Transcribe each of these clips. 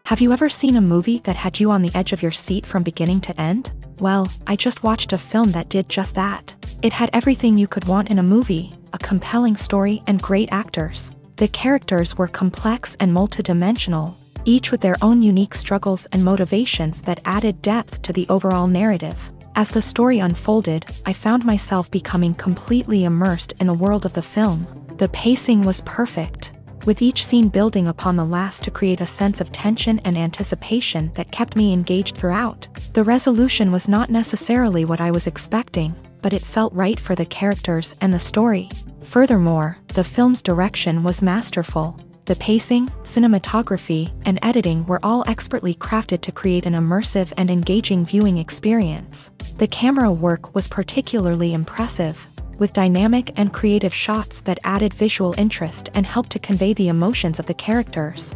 Have you ever seen a movie that had you on the edge of your seat from beginning to end? Well, I just watched a film that did just that. It had everything you could want in a movie, a compelling story and great actors. The characters were complex and multidimensional, each with their own unique struggles and motivations that added depth to the overall narrative. As the story unfolded, I found myself becoming completely immersed in the world of the film. The pacing was perfect, with each scene building upon the last to create a sense of tension and anticipation that kept me engaged throughout. The resolution was not necessarily what I was expecting, but it felt right for the characters and the story. Furthermore, the film's direction was masterful. The pacing, cinematography, and editing were all expertly crafted to create an immersive and engaging viewing experience. The camera work was particularly impressive, with dynamic and creative shots that added visual interest and helped to convey the emotions of the characters.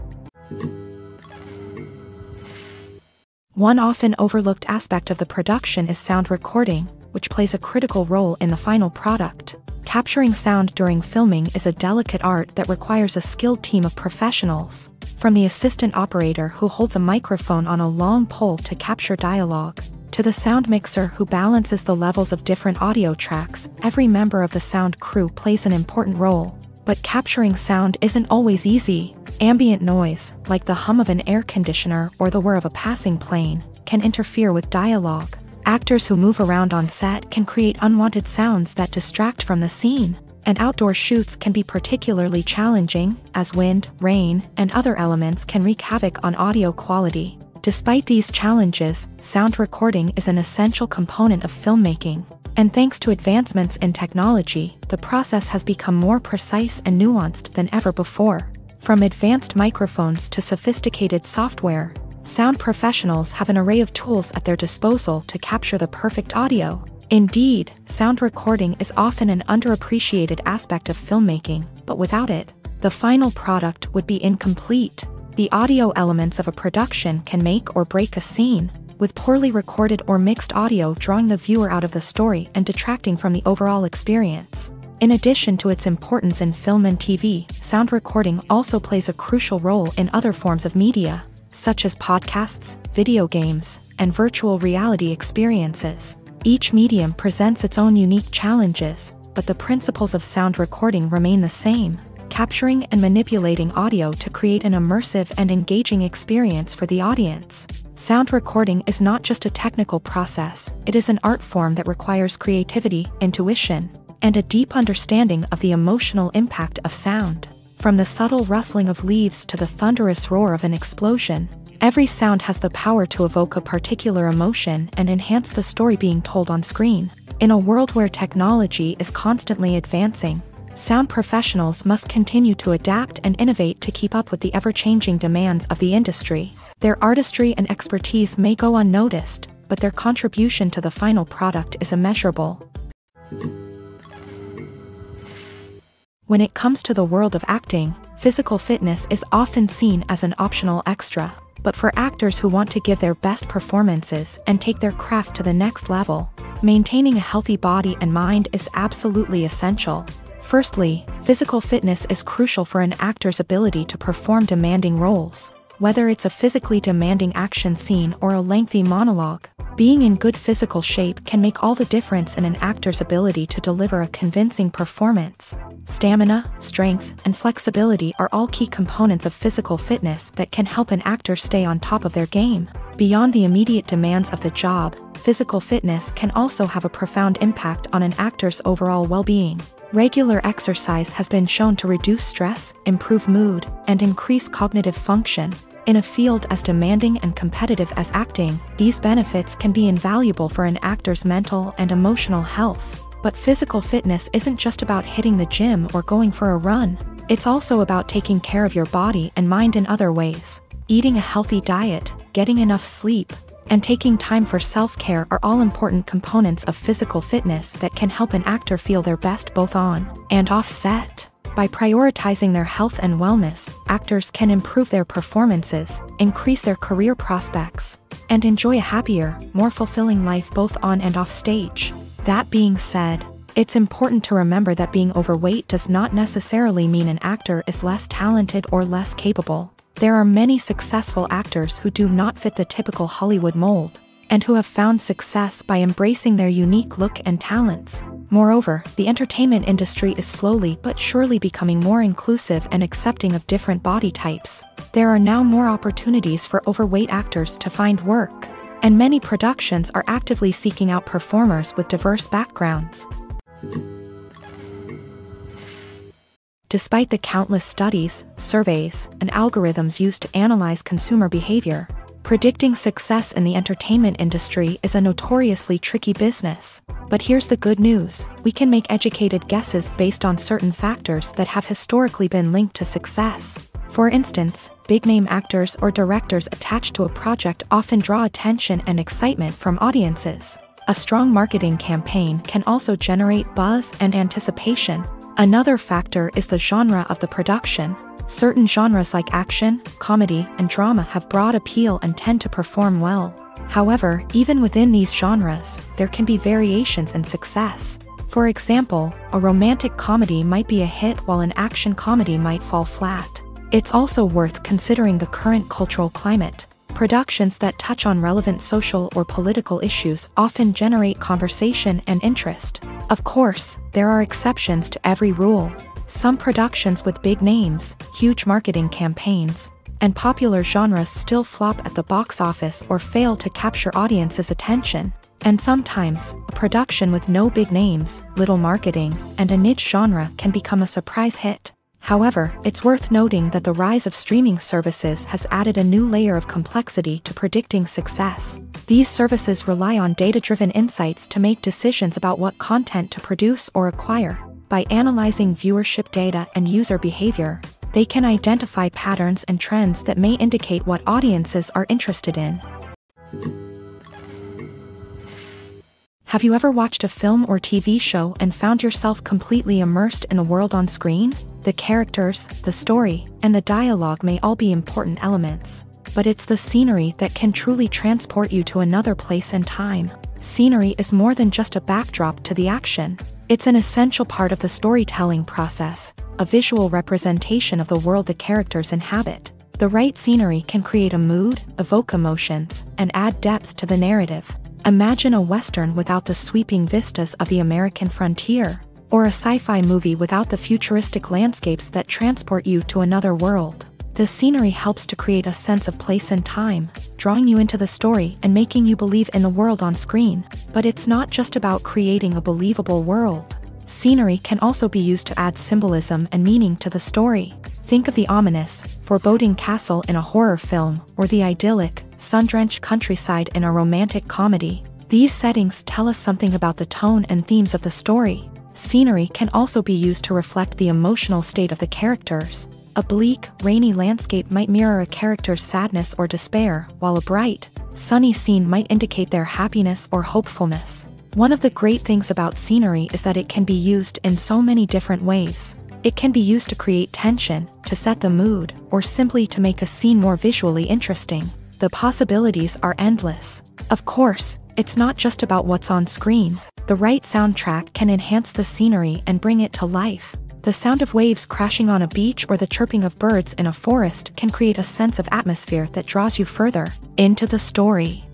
One often overlooked aspect of the production is sound recording, which plays a critical role in the final product. Capturing sound during filming is a delicate art that requires a skilled team of professionals, from the assistant operator who holds a microphone on a long pole to capture dialogue, to the sound mixer who balances the levels of different audio tracks. Every member of the sound crew plays an important role. But capturing sound isn't always easy. Ambient noise, like the hum of an air conditioner or the whir of a passing plane, can interfere with dialogue. Actors who move around on set can create unwanted sounds that distract from the scene, and outdoor shoots can be particularly challenging, as wind, rain, and other elements can wreak havoc on audio quality. Despite these challenges, sound recording is an essential component of filmmaking, and thanks to advancements in technology, the process has become more precise and nuanced than ever before. From advanced microphones to sophisticated software, sound professionals have an array of tools at their disposal to capture the perfect audio. Indeed, sound recording is often an underappreciated aspect of filmmaking, but without it, the final product would be incomplete. The audio elements of a production can make or break a scene, with poorly recorded or mixed audio drawing the viewer out of the story and detracting from the overall experience. In addition to its importance in film and TV, sound recording also plays a crucial role in other forms of media, such as podcasts, video games, and virtual reality experiences. Each medium presents its own unique challenges, but the principles of sound recording remain the same, capturing and manipulating audio to create an immersive and engaging experience for the audience. Sound recording is not just a technical process, it is an art form that requires creativity, intuition, and a deep understanding of the emotional impact of sound. From the subtle rustling of leaves to the thunderous roar of an explosion, every sound has the power to evoke a particular emotion and enhance the story being told on screen. In a world where technology is constantly advancing, sound professionals must continue to adapt and innovate to keep up with the ever-changing demands of the industry. Their artistry and expertise may go unnoticed, but their contribution to the final product is immeasurable. When it comes to the world of acting, physical fitness is often seen as an optional extra. But for actors who want to give their best performances and take their craft to the next level, maintaining a healthy body and mind is absolutely essential. Firstly, physical fitness is crucial for an actor's ability to perform demanding roles. Whether it's a physically demanding action scene or a lengthy monologue, being in good physical shape can make all the difference in an actor's ability to deliver a convincing performance. Stamina, strength, and flexibility are all key components of physical fitness that can help an actor stay on top of their game. Beyond the immediate demands of the job, physical fitness can also have a profound impact on an actor's overall well-being. Regular exercise has been shown to reduce stress, improve mood, and increase cognitive function. In a field as demanding and competitive as acting, these benefits can be invaluable for an actor's mental and emotional health. But physical fitness isn't just about hitting the gym or going for a run. It's also about taking care of your body and mind in other ways. Eating a healthy diet, getting enough sleep, and taking time for self-care are all important components of physical fitness that can help an actor feel their best both on and off set. By prioritizing their health and wellness, actors can improve their performances, increase their career prospects, and enjoy a happier, more fulfilling life both on and off stage. That being said, it's important to remember that being overweight does not necessarily mean an actor is less talented or less capable. There are many successful actors who do not fit the typical Hollywood mold, and who have found success by embracing their unique look and talents. Moreover, the entertainment industry is slowly but surely becoming more inclusive and accepting of different body types. There are now more opportunities for overweight actors to find work, and many productions are actively seeking out performers with diverse backgrounds. Despite the countless studies, surveys, and algorithms used to analyze consumer behavior, predicting success in the entertainment industry is a notoriously tricky business. But here's the good news: we can make educated guesses based on certain factors that have historically been linked to success. For instance, big-name actors or directors attached to a project often draw attention and excitement from audiences. A strong marketing campaign can also generate buzz and anticipation. Another factor is the genre of the production. Certain genres like action, comedy, and drama have broad appeal and tend to perform well. However, even within these genres, there can be variations in success. For example, a romantic comedy might be a hit while an action comedy might fall flat. It's also worth considering the current cultural climate. Productions that touch on relevant social or political issues often generate conversation and interest. Of course, there are exceptions to every rule. Some productions with big names, huge marketing campaigns, and popular genres still flop at the box office or fail to capture audiences' attention. And sometimes, a production with no big names, little marketing, and a niche genre can become a surprise hit. However, it's worth noting that the rise of streaming services has added a new layer of complexity to predicting success. These services rely on data-driven insights to make decisions about what content to produce or acquire. By analyzing viewership data and user behavior, they can identify patterns and trends that may indicate what audiences are interested in. Have you ever watched a film or TV show and found yourself completely immersed in the world on screen? The characters, the story, and the dialogue may all be important elements, but it's the scenery that can truly transport you to another place and time. Scenery is more than just a backdrop to the action. It's an essential part of the storytelling process, a visual representation of the world the characters inhabit. The right scenery can create a mood, evoke emotions, and add depth to the narrative. Imagine a Western without the sweeping vistas of the American frontier, or a sci-fi movie without the futuristic landscapes that transport you to another world. The scenery helps to create a sense of place and time, drawing you into the story and making you believe in the world on screen. But it's not just about creating a believable world. Scenery can also be used to add symbolism and meaning to the story. Think of the ominous, foreboding castle in a horror film, or the idyllic, sun-drenched countryside in a romantic comedy. These settings tell us something about the tone and themes of the story. Scenery can also be used to reflect the emotional state of the characters. A bleak, rainy landscape might mirror a character's sadness or despair, while a bright, sunny scene might indicate their happiness or hopefulness. One of the great things about scenery is that it can be used in so many different ways. It can be used to create tension, to set the mood, or simply to make a scene more visually interesting. The possibilities are endless. Of course, it's not just about what's on screen. The right soundtrack can enhance the scenery and bring it to life. The sound of waves crashing on a beach or the chirping of birds in a forest can create a sense of atmosphere that draws you further into the story.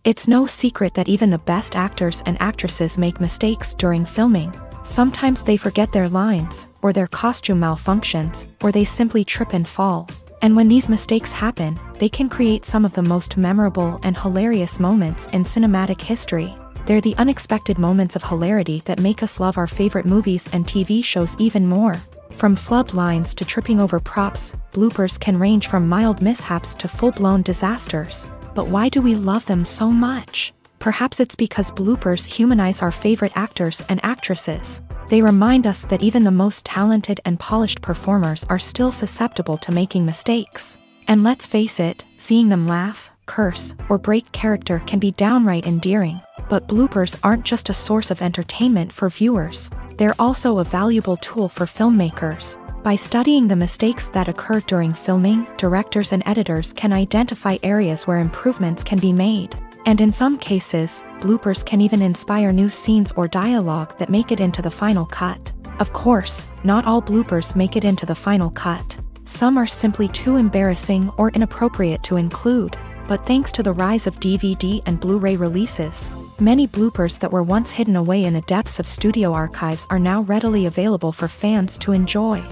It's no secret that even the best actors and actresses make mistakes during filming. Sometimes they forget their lines, or their costume malfunctions, or they simply trip and fall. And when these mistakes happen, they can create some of the most memorable and hilarious moments in cinematic history. They're the unexpected moments of hilarity that make us love our favorite movies and TV shows even more. From flubbed lines to tripping over props, bloopers can range from mild mishaps to full-blown disasters. But why do we love them so much? Perhaps it's because bloopers humanize our favorite actors and actresses. They remind us that even the most talented and polished performers are still susceptible to making mistakes. And let's face it, seeing them laugh, curse, or break character can be downright endearing. But bloopers aren't just a source of entertainment for viewers. They're also a valuable tool for filmmakers. By studying the mistakes that occur during filming, directors and editors can identify areas where improvements can be made. And in some cases, bloopers can even inspire new scenes or dialogue that make it into the final cut. Of course, not all bloopers make it into the final cut. Some are simply too embarrassing or inappropriate to include. But thanks to the rise of DVD and Blu-ray releases, many bloopers that were once hidden away in the depths of studio archives are now readily available for fans to enjoy.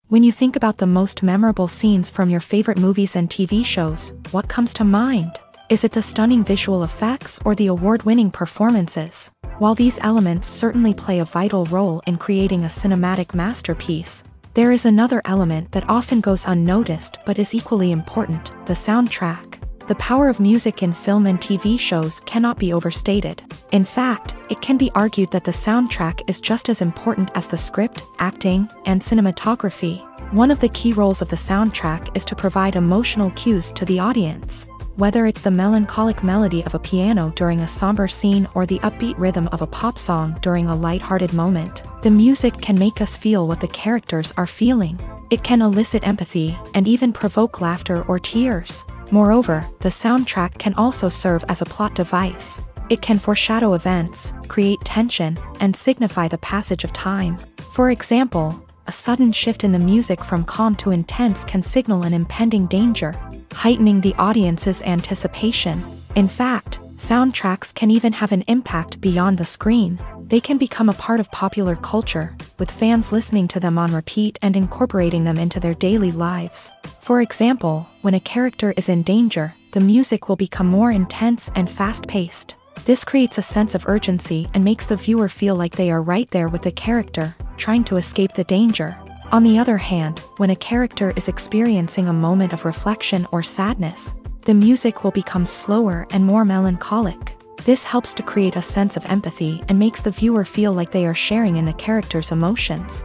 When you think about the most memorable scenes from your favorite movies and TV shows, what comes to mind? Is it the stunning visual effects or the award-winning performances? While these elements certainly play a vital role in creating a cinematic masterpiece, there is another element that often goes unnoticed but is equally important: the soundtrack. The power of music in film and TV shows cannot be overstated. In fact, it can be argued that the soundtrack is just as important as the script, acting, and cinematography. One of the key roles of the soundtrack is to provide emotional cues to the audience. Whether it's the melancholic melody of a piano during a somber scene or the upbeat rhythm of a pop song during a lighthearted moment, the music can make us feel what the characters are feeling. It can elicit empathy and even provoke laughter or tears. Moreover, the soundtrack can also serve as a plot device. It can foreshadow events, create tension, and signify the passage of time. For example, a sudden shift in the music from calm to intense can signal an impending danger, heightening the audience's anticipation. In fact, soundtracks can even have an impact beyond the screen. They can become a part of popular culture, with fans listening to them on repeat and incorporating them into their daily lives. For example, when a character is in danger, the music will become more intense and fast-paced. This creates a sense of urgency and makes the viewer feel like they are right there with the character, trying to escape the danger. On the other hand, when a character is experiencing a moment of reflection or sadness, the music will become slower and more melancholic. This helps to create a sense of empathy and makes the viewer feel like they are sharing in the character's emotions.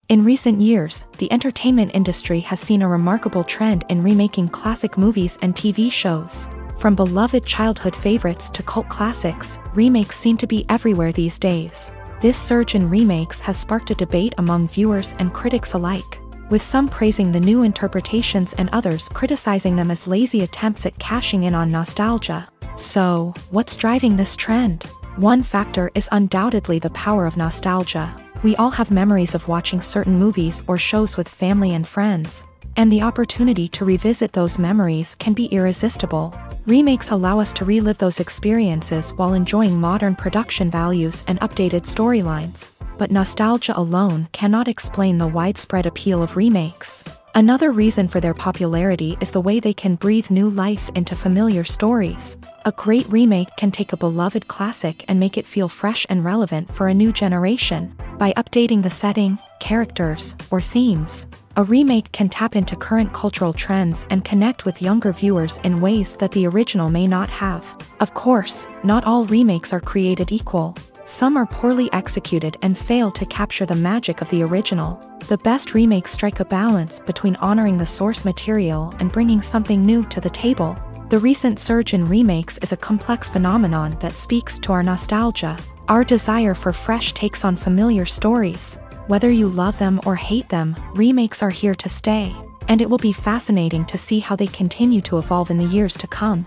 In recent years, the entertainment industry has seen a remarkable trend in remaking classic movies and TV shows. From beloved childhood favorites to cult classics, remakes seem to be everywhere these days. This surge in remakes has sparked a debate among viewers and critics alike, with some praising the new interpretations and others criticizing them as lazy attempts at cashing in on nostalgia. So, what's driving this trend? One factor is undoubtedly the power of nostalgia. We all have memories of watching certain movies or shows with family and friends, and the opportunity to revisit those memories can be irresistible. Remakes allow us to relive those experiences while enjoying modern production values and updated storylines. But nostalgia alone cannot explain the widespread appeal of remakes. Another reason for their popularity is the way they can breathe new life into familiar stories. A great remake can take a beloved classic and make it feel fresh and relevant for a new generation. By updating the setting, characters, or themes, a remake can tap into current cultural trends and connect with younger viewers in ways that the original may not have. Of course, not all remakes are created equal. Some are poorly executed and fail to capture the magic of the original. The best remakes strike a balance between honoring the source material and bringing something new to the table. The recent surge in remakes is a complex phenomenon that speaks to our nostalgia, our desire for fresh takes on familiar stories. Whether you love them or hate them, remakes are here to stay, and it will be fascinating to see how they continue to evolve in the years to come.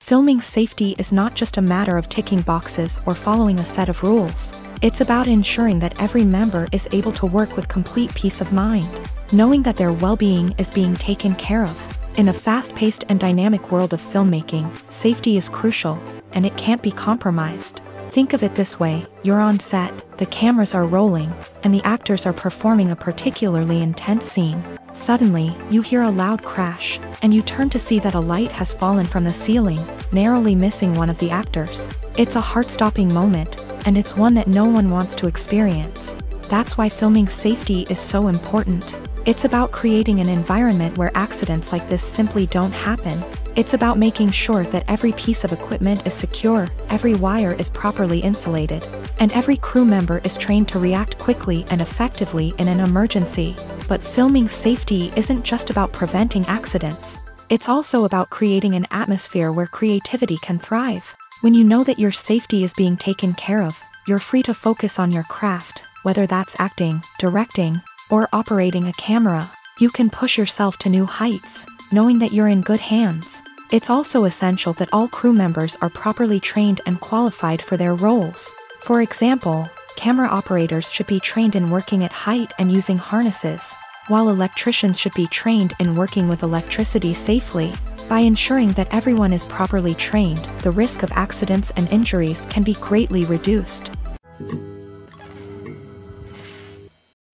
Filming safety is not just a matter of ticking boxes or following a set of rules. It's about ensuring that every member is able to work with complete peace of mind, knowing that their well-being is being taken care of. In a fast-paced and dynamic world of filmmaking, safety is crucial, and it can't be compromised. Think of it this way: you're on set, the cameras are rolling, and the actors are performing a particularly intense scene. Suddenly, you hear a loud crash, and you turn to see that a light has fallen from the ceiling, narrowly missing one of the actors. It's a heart-stopping moment, and it's one that no one wants to experience. That's why filming safety is so important. It's about creating an environment where accidents like this simply don't happen. It's about making sure that every piece of equipment is secure, every wire is properly insulated, and every crew member is trained to react quickly and effectively in an emergency. But filming safety isn't just about preventing accidents. It's also about creating an atmosphere where creativity can thrive. When you know that your safety is being taken care of, you're free to focus on your craft, whether that's acting, directing, or operating a camera. You can push yourself to new heights. knowing that you're in good hands. It's also essential that all crew members are properly trained and qualified for their roles. For example, camera operators should be trained in working at height and using harnesses, while electricians should be trained in working with electricity safely. By ensuring that everyone is properly trained, the risk of accidents and injuries can be greatly reduced.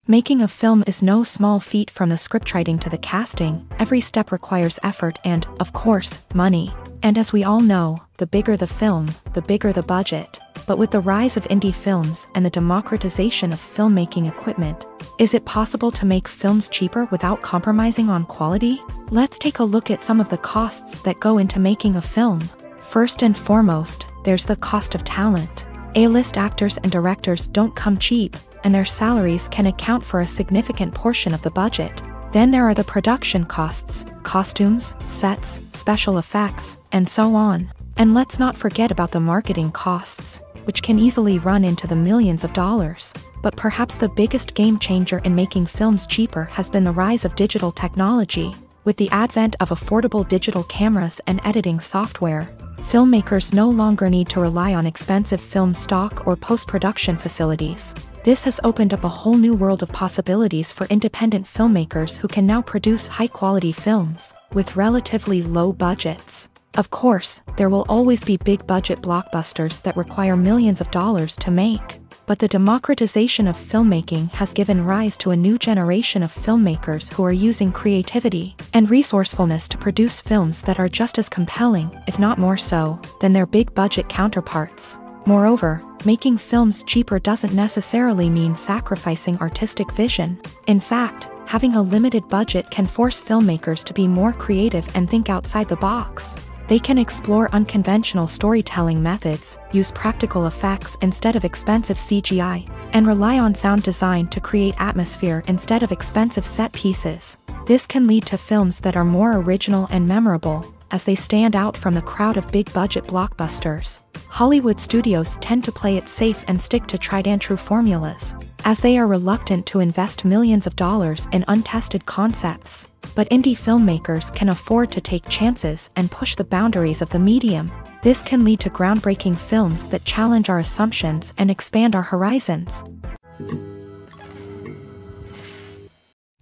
Making a film is no small feat. From the scriptwriting to the casting, every step requires effort and, of course, money. And as we all know, the bigger the film, the bigger the budget. But with the rise of indie films and the democratization of filmmaking equipment, is it possible to make films cheaper without compromising on quality? Let's take a look at some of the costs that go into making a film. First and foremost, there's the cost of talent. A-list actors and directors don't come cheap, and their salaries can account for a significant portion of the budget. Then there are the production costs, costumes, sets, special effects, and so on. And let's not forget about the marketing costs, which can easily run into the millions of dollars. But perhaps the biggest game changer in making films cheaper has been the rise of digital technology. With the advent of affordable digital cameras and editing software, filmmakers no longer need to rely on expensive film stock or post-production facilities. This has opened up a whole new world of possibilities for independent filmmakers who can now produce high-quality films with relatively low budgets. Of course, there will always be big-budget blockbusters that require millions of dollars to make. But the democratization of filmmaking has given rise to a new generation of filmmakers who are using creativity and resourcefulness to produce films that are just as compelling, if not more so, than their big-budget counterparts. Moreover, making films cheaper doesn't necessarily mean sacrificing artistic vision. In fact, having a limited budget can force filmmakers to be more creative and think outside the box. They can explore unconventional storytelling methods, use practical effects instead of expensive CGI, and rely on sound design to create atmosphere instead of expensive set pieces. This can lead to films that are more original and memorable, as they stand out from the crowd of big-budget blockbusters. Hollywood studios tend to play it safe and stick to tried-and-true formulas, as they are reluctant to invest millions of dollars in untested concepts. But indie filmmakers can afford to take chances and push the boundaries of the medium. This can lead to groundbreaking films that challenge our assumptions and expand our horizons.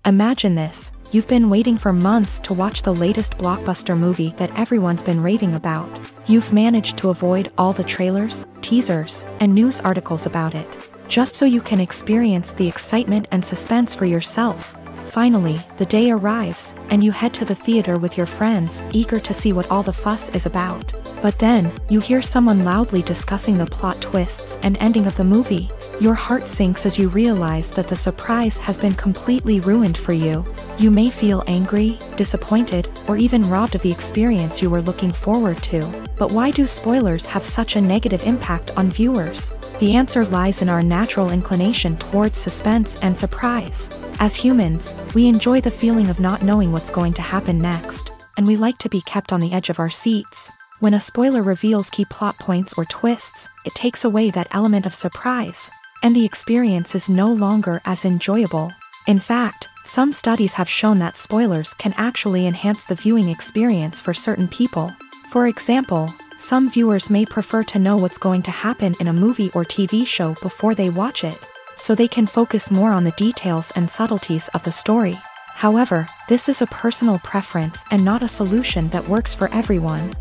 Imagine this. You've been waiting for months to watch the latest blockbuster movie that everyone's been raving about. You've managed to avoid all the trailers, teasers, and news articles about it, just so you can experience the excitement and suspense for yourself. Finally, the day arrives, and you head to the theater with your friends, eager to see what all the fuss is about. But then, you hear someone loudly discussing the plot twists and ending of the movie. Your heart sinks as you realize that the surprise has been completely ruined for you. You may feel angry, disappointed, or even robbed of the experience you were looking forward to. But why do spoilers have such a negative impact on viewers? The answer lies in our natural inclination towards suspense and surprise. As humans, we enjoy the feeling of not knowing what's going to happen next, and we like to be kept on the edge of our seats. When a spoiler reveals key plot points or twists, it takes away that element of surprise, and the experience is no longer as enjoyable. In fact, some studies have shown that spoilers can actually enhance the viewing experience for certain people. For example, some viewers may prefer to know what's going to happen in a movie or TV show before they watch it, so they can focus more on the details and subtleties of the story. However, this is a personal preference and not a solution that works for everyone.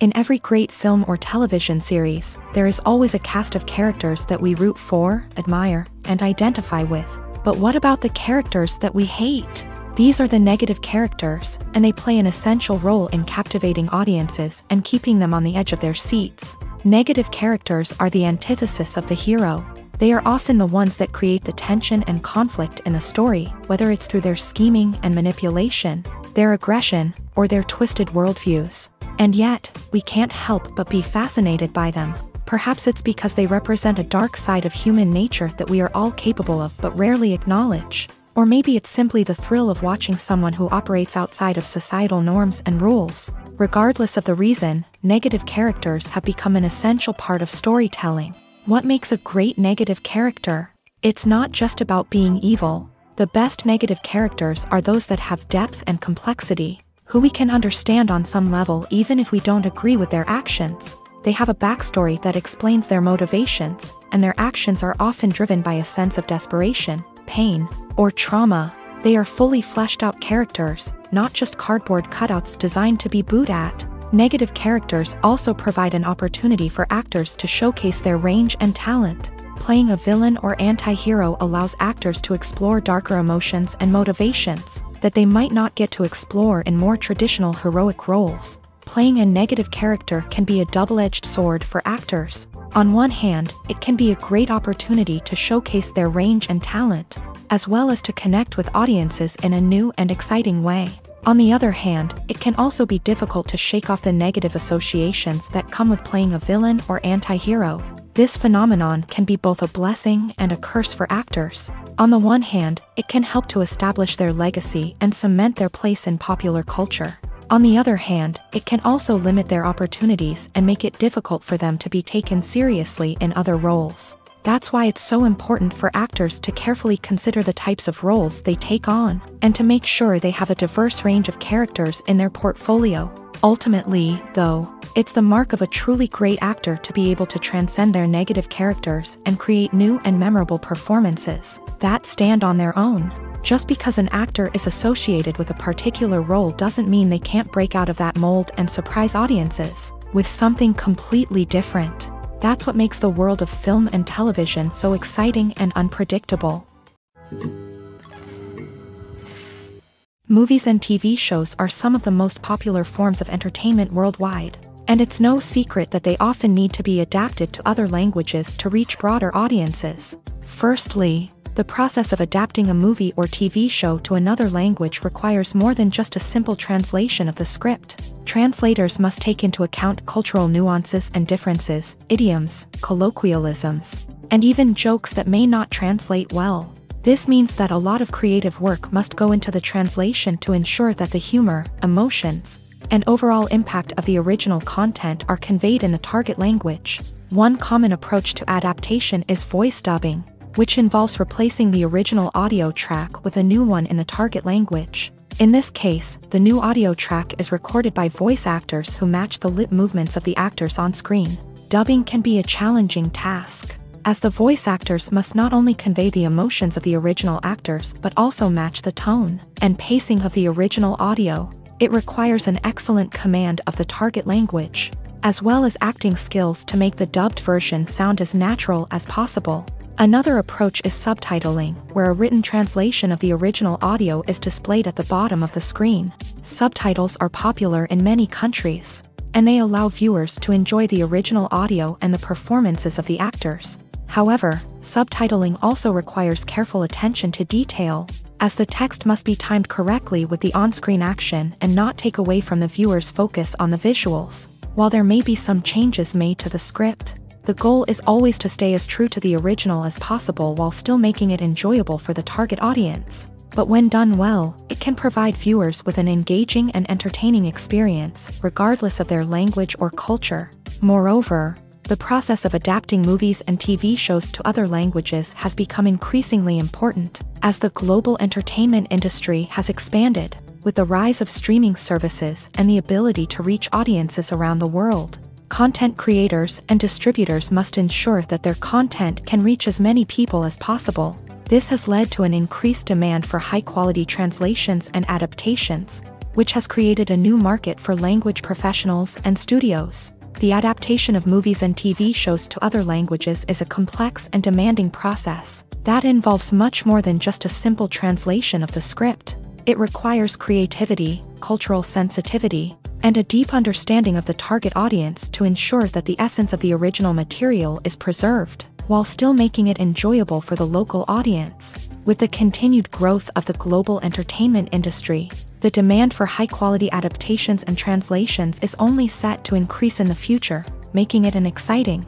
In every great film or television series, there is always a cast of characters that we root for, admire, and identify with. But what about the characters that we hate? These are the negative characters, and they play an essential role in captivating audiences and keeping them on the edge of their seats. Negative characters are the antithesis of the hero. They are often the ones that create the tension and conflict in the story, whether it's through their scheming and manipulation, their aggression, or their twisted worldviews. And yet, we can't help but be fascinated by them. Perhaps it's because they represent a dark side of human nature that we are all capable of but rarely acknowledge. Or maybe it's simply the thrill of watching someone who operates outside of societal norms and rules. Regardless of the reason, negative characters have become an essential part of storytelling. What makes a great negative character? It's not just about being evil. The best negative characters are those that have depth and complexity, who we can understand on some level even if we don't agree with their actions. They have a backstory that explains their motivations, and their actions are often driven by a sense of desperation, pain, or trauma. They are fully fleshed out characters, not just cardboard cutouts designed to be booed at. Negative characters also provide an opportunity for actors to showcase their range and talent. Playing a villain or anti-hero allows actors to explore darker emotions and motivations that they might not get to explore in more traditional heroic roles. Playing a negative character can be a double-edged sword for actors. On one hand, it can be a great opportunity to showcase their range and talent, as well as to connect with audiences in a new and exciting way. On the other hand, it can also be difficult to shake off the negative associations that come with playing a villain or anti-hero. This phenomenon can be both a blessing and a curse for actors. On the one hand, it can help to establish their legacy and cement their place in popular culture. On the other hand, it can also limit their opportunities and make it difficult for them to be taken seriously in other roles. That's why it's so important for actors to carefully consider the types of roles they take on, and to make sure they have a diverse range of characters in their portfolio. Ultimately, though, it's the mark of a truly great actor to be able to transcend their negative characters and create new and memorable performances that stand on their own. Just because an actor is associated with a particular role doesn't mean they can't break out of that mold and surprise audiences with something completely different. That's what makes the world of film and television so exciting and unpredictable. Movies and TV shows are some of the most popular forms of entertainment worldwide, and it's no secret that they often need to be adapted to other languages to reach broader audiences. Firstly, the process of adapting a movie or TV show to another language requires more than just a simple translation of the script. Translators must take into account cultural nuances and differences, idioms, colloquialisms, and even jokes that may not translate well. This means that a lot of creative work must go into the translation to ensure that the humor, emotions, and overall impact of the original content are conveyed in the target language. One common approach to adaptation is voice dubbing, which involves replacing the original audio track with a new one in the target language. In this case, the new audio track is recorded by voice actors who match the lip movements of the actors on screen. Dubbing can be a challenging task, as the voice actors must not only convey the emotions of the original actors but also match the tone and pacing of the original audio. It requires an excellent command of the target language, as well as acting skills to make the dubbed version sound as natural as possible. Another approach is subtitling, where a written translation of the original audio is displayed at the bottom of the screen. Subtitles are popular in many countries, and they allow viewers to enjoy the original audio and the performances of the actors. However, subtitling also requires careful attention to detail, as the text must be timed correctly with the on-screen action and not take away from the viewer's focus on the visuals. While there may be some changes made to the script, the goal is always to stay as true to the original as possible while still making it enjoyable for the target audience. But when done well, it can provide viewers with an engaging and entertaining experience, regardless of their language or culture. Moreover, the process of adapting movies and TV shows to other languages has become increasingly important, as the global entertainment industry has expanded, with the rise of streaming services and the ability to reach audiences around the world. Content creators and distributors must ensure that their content can reach as many people as possible. This has led to an increased demand for high-quality translations and adaptations, which has created a new market for language professionals and studios. The adaptation of movies and TV shows to other languages is a complex and demanding process that involves much more than just a simple translation of the script. It requires creativity, cultural sensitivity, and a deep understanding of the target audience to ensure that the essence of the original material is preserved, while still making it enjoyable for the local audience. With the continued growth of the global entertainment industry, the demand for high-quality adaptations and translations is only set to increase in the future, making it an exciting.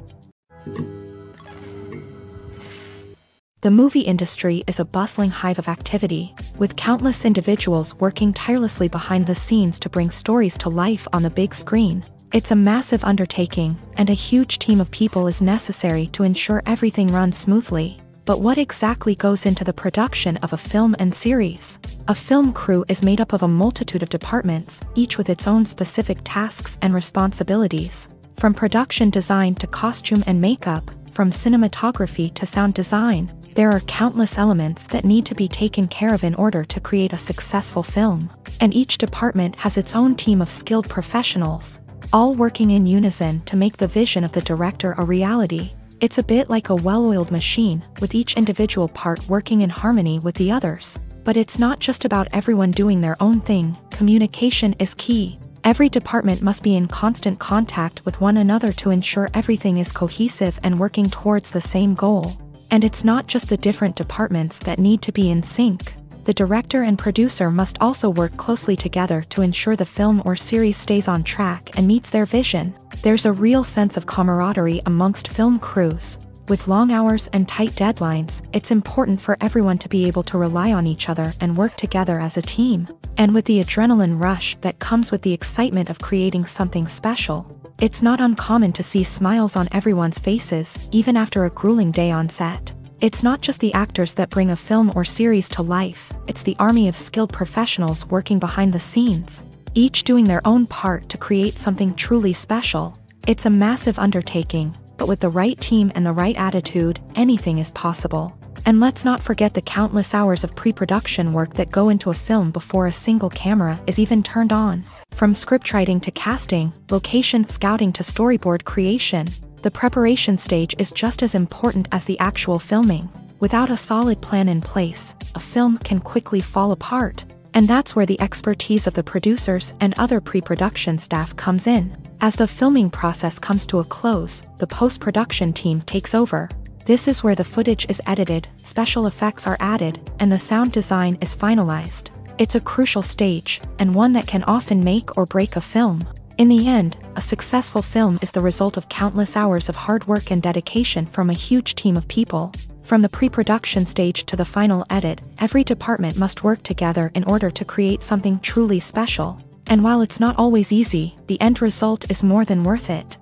The movie industry is a bustling hive of activity, with countless individuals working tirelessly behind the scenes to bring stories to life on the big screen. It's a massive undertaking, and a huge team of people is necessary to ensure everything runs smoothly. But what exactly goes into the production of a film and series? A film crew is made up of a multitude of departments, each with its own specific tasks and responsibilities. From production design to costume and makeup, from cinematography to sound design, there are countless elements that need to be taken care of in order to create a successful film. And each department has its own team of skilled professionals, all working in unison to make the vision of the director a reality. It's a bit like a well-oiled machine, with each individual part working in harmony with the others. But it's not just about everyone doing their own thing. Communication is key. Every department must be in constant contact with one another to ensure everything is cohesive and working towards the same goal. And it's not just the different departments that need to be in sync. The director and producer must also work closely together to ensure the film or series stays on track and meets their vision. There's a real sense of camaraderie amongst film crews. With long hours and tight deadlines, it's important for everyone to be able to rely on each other and work together as a team. And with the adrenaline rush that comes with the excitement of creating something special, it's not uncommon to see smiles on everyone's faces, even after a grueling day on set. It's not just the actors that bring a film or series to life, it's the army of skilled professionals working behind the scenes, each doing their own part to create something truly special. It's a massive undertaking, but with the right team and the right attitude, anything is possible. And let's not forget the countless hours of pre-production work that go into a film before a single camera is even turned on. From scriptwriting to casting, location scouting to storyboard creation, the preparation stage is just as important as the actual filming. Without a solid plan in place, a film can quickly fall apart. And that's where the expertise of the producers and other pre-production staff comes in. As the filming process comes to a close, the post-production team takes over. This is where the footage is edited, special effects are added, and the sound design is finalized. It's a crucial stage, and one that can often make or break a film. In the end, a successful film is the result of countless hours of hard work and dedication from a huge team of people. From the pre-production stage to the final edit, every department must work together in order to create something truly special. And while it's not always easy, the end result is more than worth it.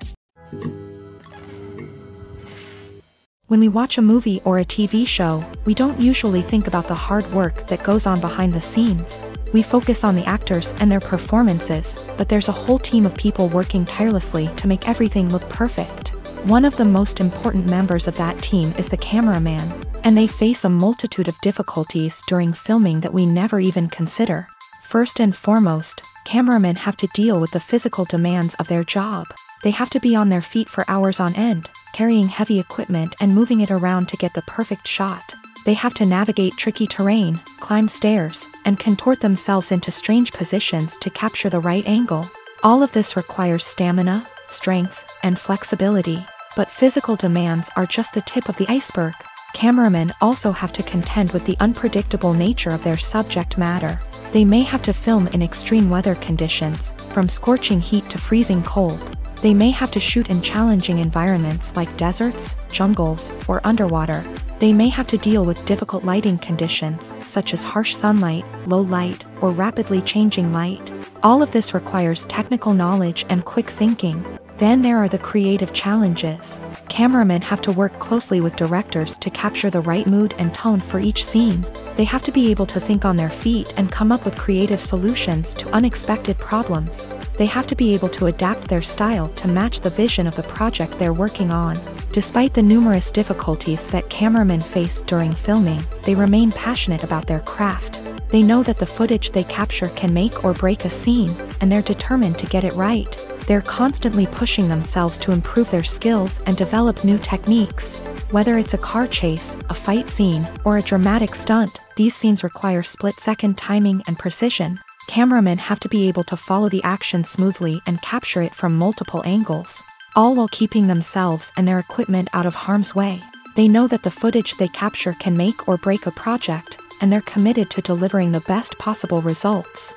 When we watch a movie or a TV show, we don't usually think about the hard work that goes on behind the scenes. We focus on the actors and their performances, but there's a whole team of people working tirelessly to make everything look perfect. One of the most important members of that team is the cameraman, and they face a multitude of difficulties during filming that we never even consider. First and foremost, cameramen have to deal with the physical demands of their job. They have to be on their feet for hours on end, carrying heavy equipment and moving it around to get the perfect shot. They have to navigate tricky terrain, climb stairs, and contort themselves into strange positions to capture the right angle. All of this requires stamina, strength, and flexibility. But physical demands are just the tip of the iceberg. Cameramen also have to contend with the unpredictable nature of their subject matter. They may have to film in extreme weather conditions, from scorching heat to freezing cold. They may have to shoot in challenging environments like deserts, jungles, or underwater. They may have to deal with difficult lighting conditions, such as harsh sunlight, low light, or rapidly changing light. All of this requires technical knowledge and quick thinking. Then there are the creative challenges. Cameramen have to work closely with directors to capture the right mood and tone for each scene. They have to be able to think on their feet and come up with creative solutions to unexpected problems. They have to be able to adapt their style to match the vision of the project they're working on. Despite the numerous difficulties that cameramen face during filming, they remain passionate about their craft. They know that the footage they capture can make or break a scene, and they're determined to get it right. They're constantly pushing themselves to improve their skills and develop new techniques. Whether it's a car chase, a fight scene, or a dramatic stunt, these scenes require split-second timing and precision. Cameramen have to be able to follow the action smoothly and capture it from multiple angles, all while keeping themselves and their equipment out of harm's way. They know that the footage they capture can make or break a project, and they're committed to delivering the best possible results.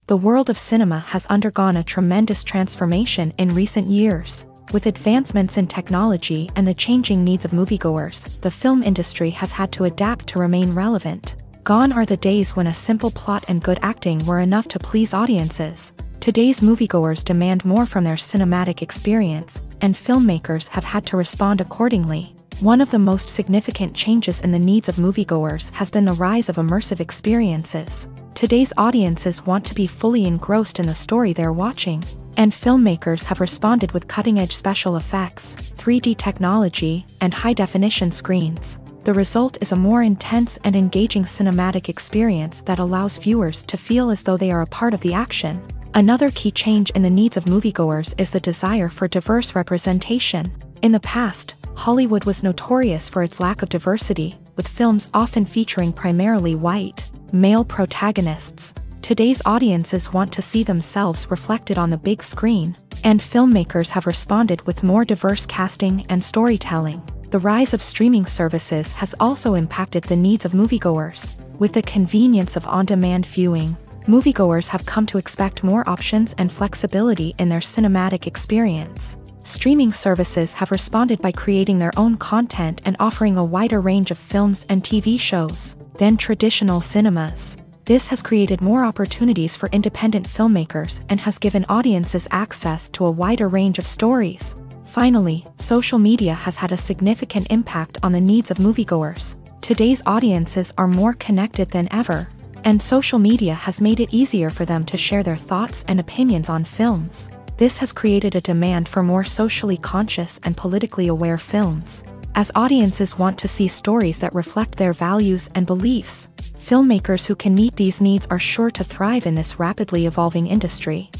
The world of cinema has undergone a tremendous transformation in recent years. With advancements in technology and the changing needs of moviegoers, the film industry has had to adapt to remain relevant. Gone are the days when a simple plot and good acting were enough to please audiences. Today's moviegoers demand more from their cinematic experience, and filmmakers have had to respond accordingly. One of the most significant changes in the needs of moviegoers has been the rise of immersive experiences. Today's audiences want to be fully engrossed in the story they're watching, and filmmakers have responded with cutting-edge special effects, 3D technology, and high-definition screens. The result is a more intense and engaging cinematic experience that allows viewers to feel as though they are a part of the action. Another key change in the needs of moviegoers is the desire for diverse representation. In the past, Hollywood was notorious for its lack of diversity, with films often featuring primarily white, male protagonists. Today's audiences want to see themselves reflected on the big screen, and filmmakers have responded with more diverse casting and storytelling. The rise of streaming services has also impacted the needs of moviegoers. With the convenience of on-demand viewing, moviegoers have come to expect more options and flexibility in their cinematic experience. Streaming services have responded by creating their own content and offering a wider range of films and TV shows than traditional cinemas. This has created more opportunities for independent filmmakers and has given audiences access to a wider range of stories. Finally, social media has had a significant impact on the needs of moviegoers. Today's audiences are more connected than ever, and social media has made it easier for them to share their thoughts and opinions on films. This has created a demand for more socially conscious and politically aware films. As audiences want to see stories that reflect their values and beliefs, filmmakers who can meet these needs are sure to thrive in this rapidly evolving industry.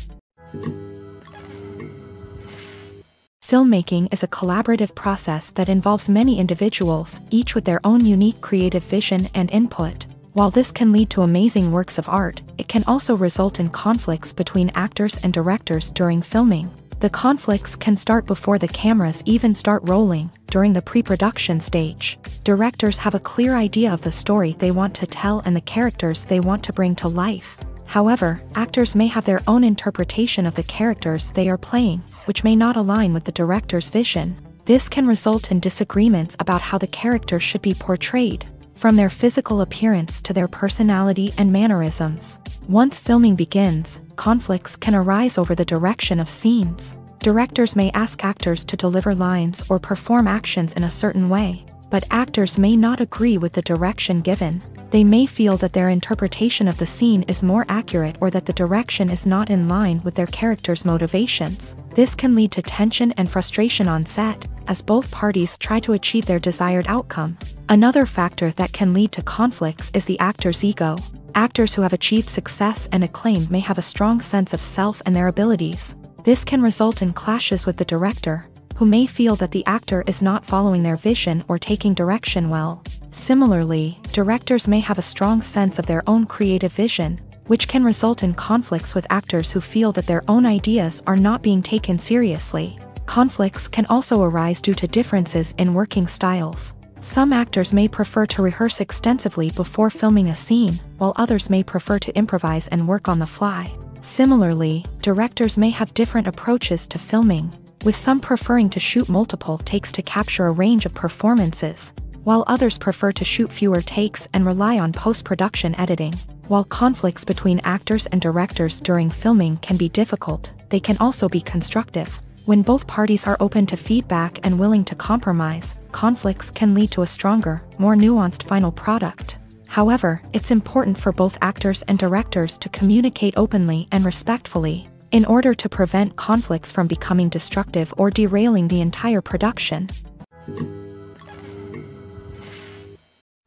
Filmmaking is a collaborative process that involves many individuals, each with their own unique creative vision and input. While this can lead to amazing works of art, it can also result in conflicts between actors and directors during filming. The conflicts can start before the cameras even start rolling, during the pre-production stage. Directors have a clear idea of the story they want to tell and the characters they want to bring to life. However, actors may have their own interpretation of the characters they are playing, which may not align with the director's vision. This can result in disagreements about how the character should be portrayed, from their physical appearance to their personality and mannerisms. Once filming begins, conflicts can arise over the direction of scenes. Directors may ask actors to deliver lines or perform actions in a certain way, but actors may not agree with the direction given. They may feel that their interpretation of the scene is more accurate or that the direction is not in line with their character's motivations. This can lead to tension and frustration on set, as both parties try to achieve their desired outcome. Another factor that can lead to conflicts is the actor's ego. Actors who have achieved success and acclaim may have a strong sense of self and their abilities. This can result in clashes with the director, who may feel that the actor is not following their vision or taking direction well. Similarly, directors may have a strong sense of their own creative vision, which can result in conflicts with actors who feel that their own ideas are not being taken seriously. Conflicts can also arise due to differences in working styles. Some actors may prefer to rehearse extensively before filming a scene, while others may prefer to improvise and work on the fly. Similarly, directors may have different approaches to filming, with some preferring to shoot multiple takes to capture a range of performances, while others prefer to shoot fewer takes and rely on post-production editing. While conflicts between actors and directors during filming can be difficult, they can also be constructive. When both parties are open to feedback and willing to compromise, conflicts can lead to a stronger, more nuanced final product. However, it's important for both actors and directors to communicate openly and respectfully, in order to prevent conflicts from becoming destructive or derailing the entire production.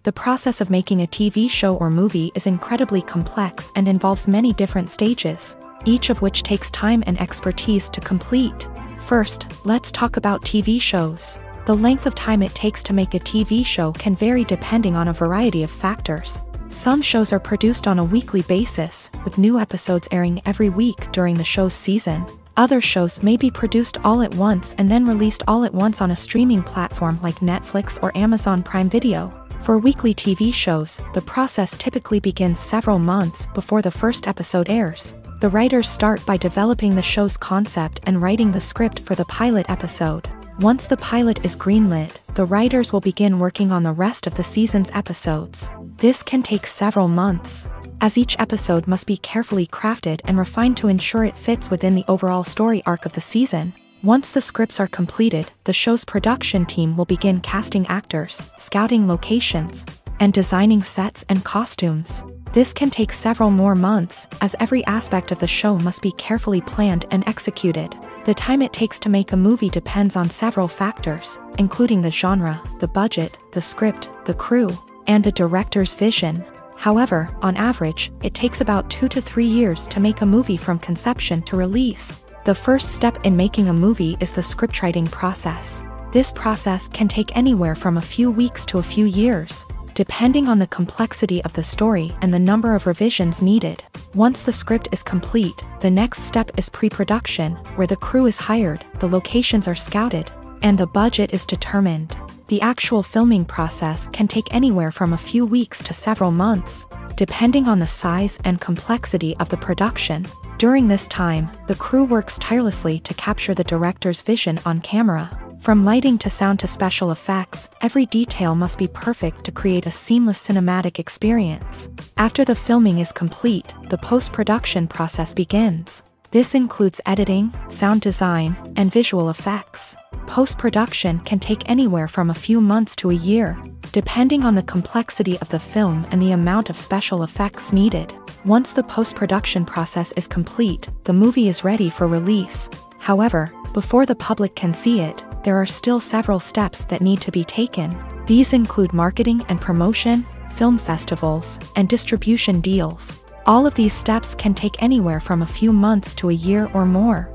The process of making a TV show or movie is incredibly complex and involves many different stages, each of which takes time and expertise to complete. First, let's talk about TV shows. The length of time it takes to make a TV show can vary depending on a variety of factors. Some shows are produced on a weekly basis, with new episodes airing every week during the show's season. Other shows may be produced all at once and then released all at once on a streaming platform like Netflix or Amazon Prime Video. For weekly TV shows, the process typically begins several months before the first episode airs. The writers start by developing the show's concept and writing the script for the pilot episode. Once the pilot is greenlit, the writers will begin working on the rest of the season's episodes. This can take several months. as each episode must be carefully crafted and refined to ensure it fits within the overall story arc of the season. Once the scripts are completed, the show's production team will begin casting actors, scouting locations, and designing sets and costumes. This can take several more months, as every aspect of the show must be carefully planned and executed. The time it takes to make a movie depends on several factors, including the genre, the budget, the script, the crew, and the director's vision. However, on average, it takes about 2 to 3 years to make a movie from conception to release. The first step in making a movie is the scriptwriting process. This process can take anywhere from a few weeks to a few years, depending on the complexity of the story and the number of revisions needed. Once the script is complete, the next step is pre-production, where the crew is hired, the locations are scouted, and the budget is determined. The actual filming process can take anywhere from a few weeks to several months, depending on the size and complexity of the production. During this time, the crew works tirelessly to capture the director's vision on camera. From lighting to sound to special effects, every detail must be perfect to create a seamless cinematic experience. After the filming is complete, the post-production process begins. This includes editing, sound design, and visual effects. Post-production can take anywhere from a few months to a year, depending on the complexity of the film and the amount of special effects needed. Once the post-production process is complete, the movie is ready for release. However, before the public can see it, there are still several steps that need to be taken. These include marketing and promotion, film festivals, and distribution deals. All of these steps can take anywhere from a few months to a year or more.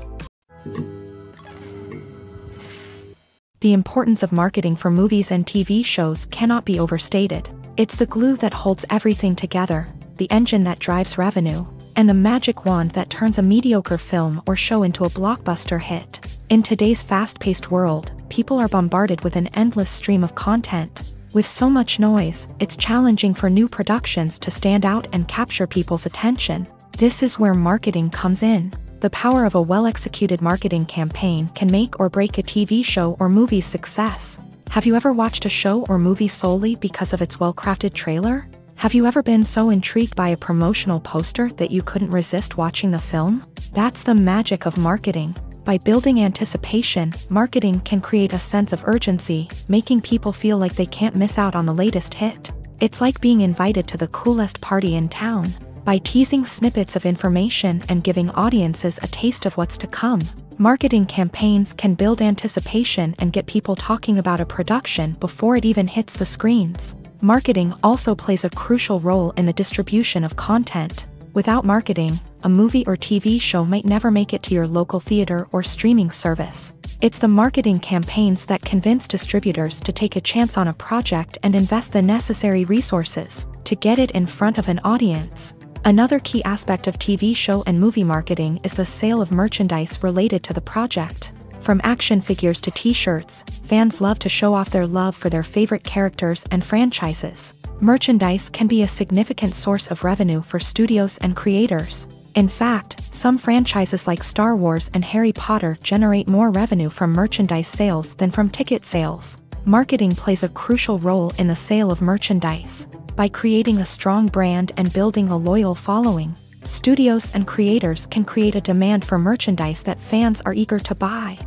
The importance of marketing for movies and TV shows cannot be overstated. It's the glue that holds everything together, the engine that drives revenue, and the magic wand that turns a mediocre film or show into a blockbuster hit. In today's fast-paced world, people are bombarded with an endless stream of content. With so much noise, it's challenging for new productions to stand out and capture people's attention. This is where marketing comes in. The power of a well-executed marketing campaign can make or break a TV show or movie's success. Have you ever watched a show or movie solely because of its well-crafted trailer? Have you ever been so intrigued by a promotional poster that you couldn't resist watching the film? That's the magic of marketing. By building anticipation, marketing can create a sense of urgency, making people feel like they can't miss out on the latest hit. It's like being invited to the coolest party in town. By teasing snippets of information and giving audiences a taste of what's to come, marketing campaigns can build anticipation and get people talking about a production before it even hits the screens. Marketing also plays a crucial role in the distribution of content. Without marketing, a movie or TV show might never make it to your local theater or streaming service. It's the marketing campaigns that convince distributors to take a chance on a project and invest the necessary resources to get it in front of an audience. Another key aspect of TV show and movie marketing is the sale of merchandise related to the project. From action figures to t-shirts, fans love to show off their love for their favorite characters and franchises. Merchandise can be a significant source of revenue for studios and creators. In fact, some franchises like Star Wars and Harry Potter generate more revenue from merchandise sales than from ticket sales. Marketing plays a crucial role in the sale of merchandise. By creating a strong brand and building a loyal following, studios and creators can create a demand for merchandise that fans are eager to buy.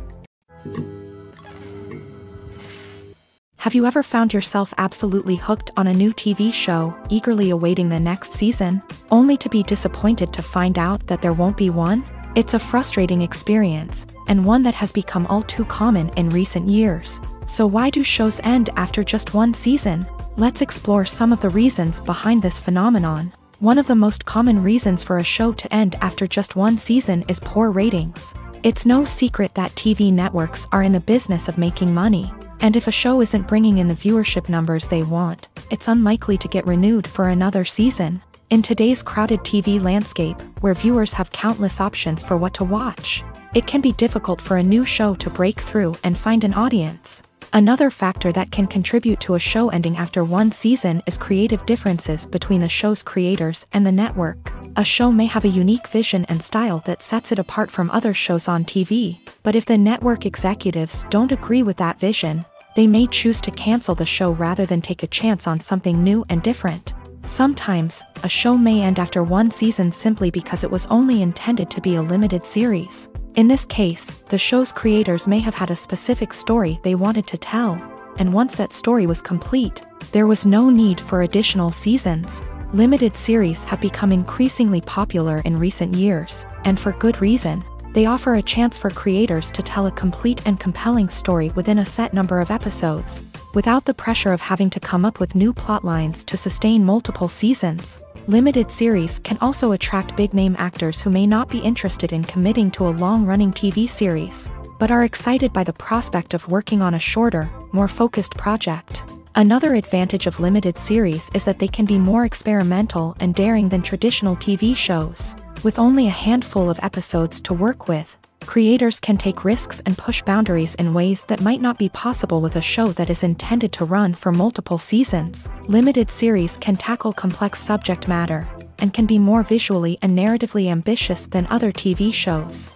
Have you ever found yourself absolutely hooked on a new TV show, eagerly awaiting the next season, only to be disappointed to find out that there won't be one? It's a frustrating experience, and one that has become all too common in recent years. So why do shows end after just one season? Let's explore some of the reasons behind this phenomenon. One of the most common reasons for a show to end after just one season is poor ratings. It's no secret that TV networks are in the business of making money. And if a show isn't bringing in the viewership numbers they want, it's unlikely to get renewed for another season. In today's crowded TV landscape, where viewers have countless options for what to watch, it can be difficult for a new show to break through and find an audience. Another factor that can contribute to a show ending after one season is creative differences between the show's creators and the network. A show may have a unique vision and style that sets it apart from other shows on TV, but if the network executives don't agree with that vision, they may choose to cancel the show rather than take a chance on something new and different. Sometimes, a show may end after one season simply because it was only intended to be a limited series. In this case, the show's creators may have had a specific story they wanted to tell, and once that story was complete, there was no need for additional seasons. Limited series have become increasingly popular in recent years, and for good reason. They offer a chance for creators to tell a complete and compelling story within a set number of episodes, without the pressure of having to come up with new plotlines to sustain multiple seasons. Limited series can also attract big-name actors who may not be interested in committing to a long-running TV series, but are excited by the prospect of working on a shorter, more focused project. Another advantage of limited series is that they can be more experimental and daring than traditional TV shows. With only a handful of episodes to work with, creators can take risks and push boundaries in ways that might not be possible with a show that is intended to run for multiple seasons. Limited series can tackle complex subject matter, and can be more visually and narratively ambitious than other TV shows.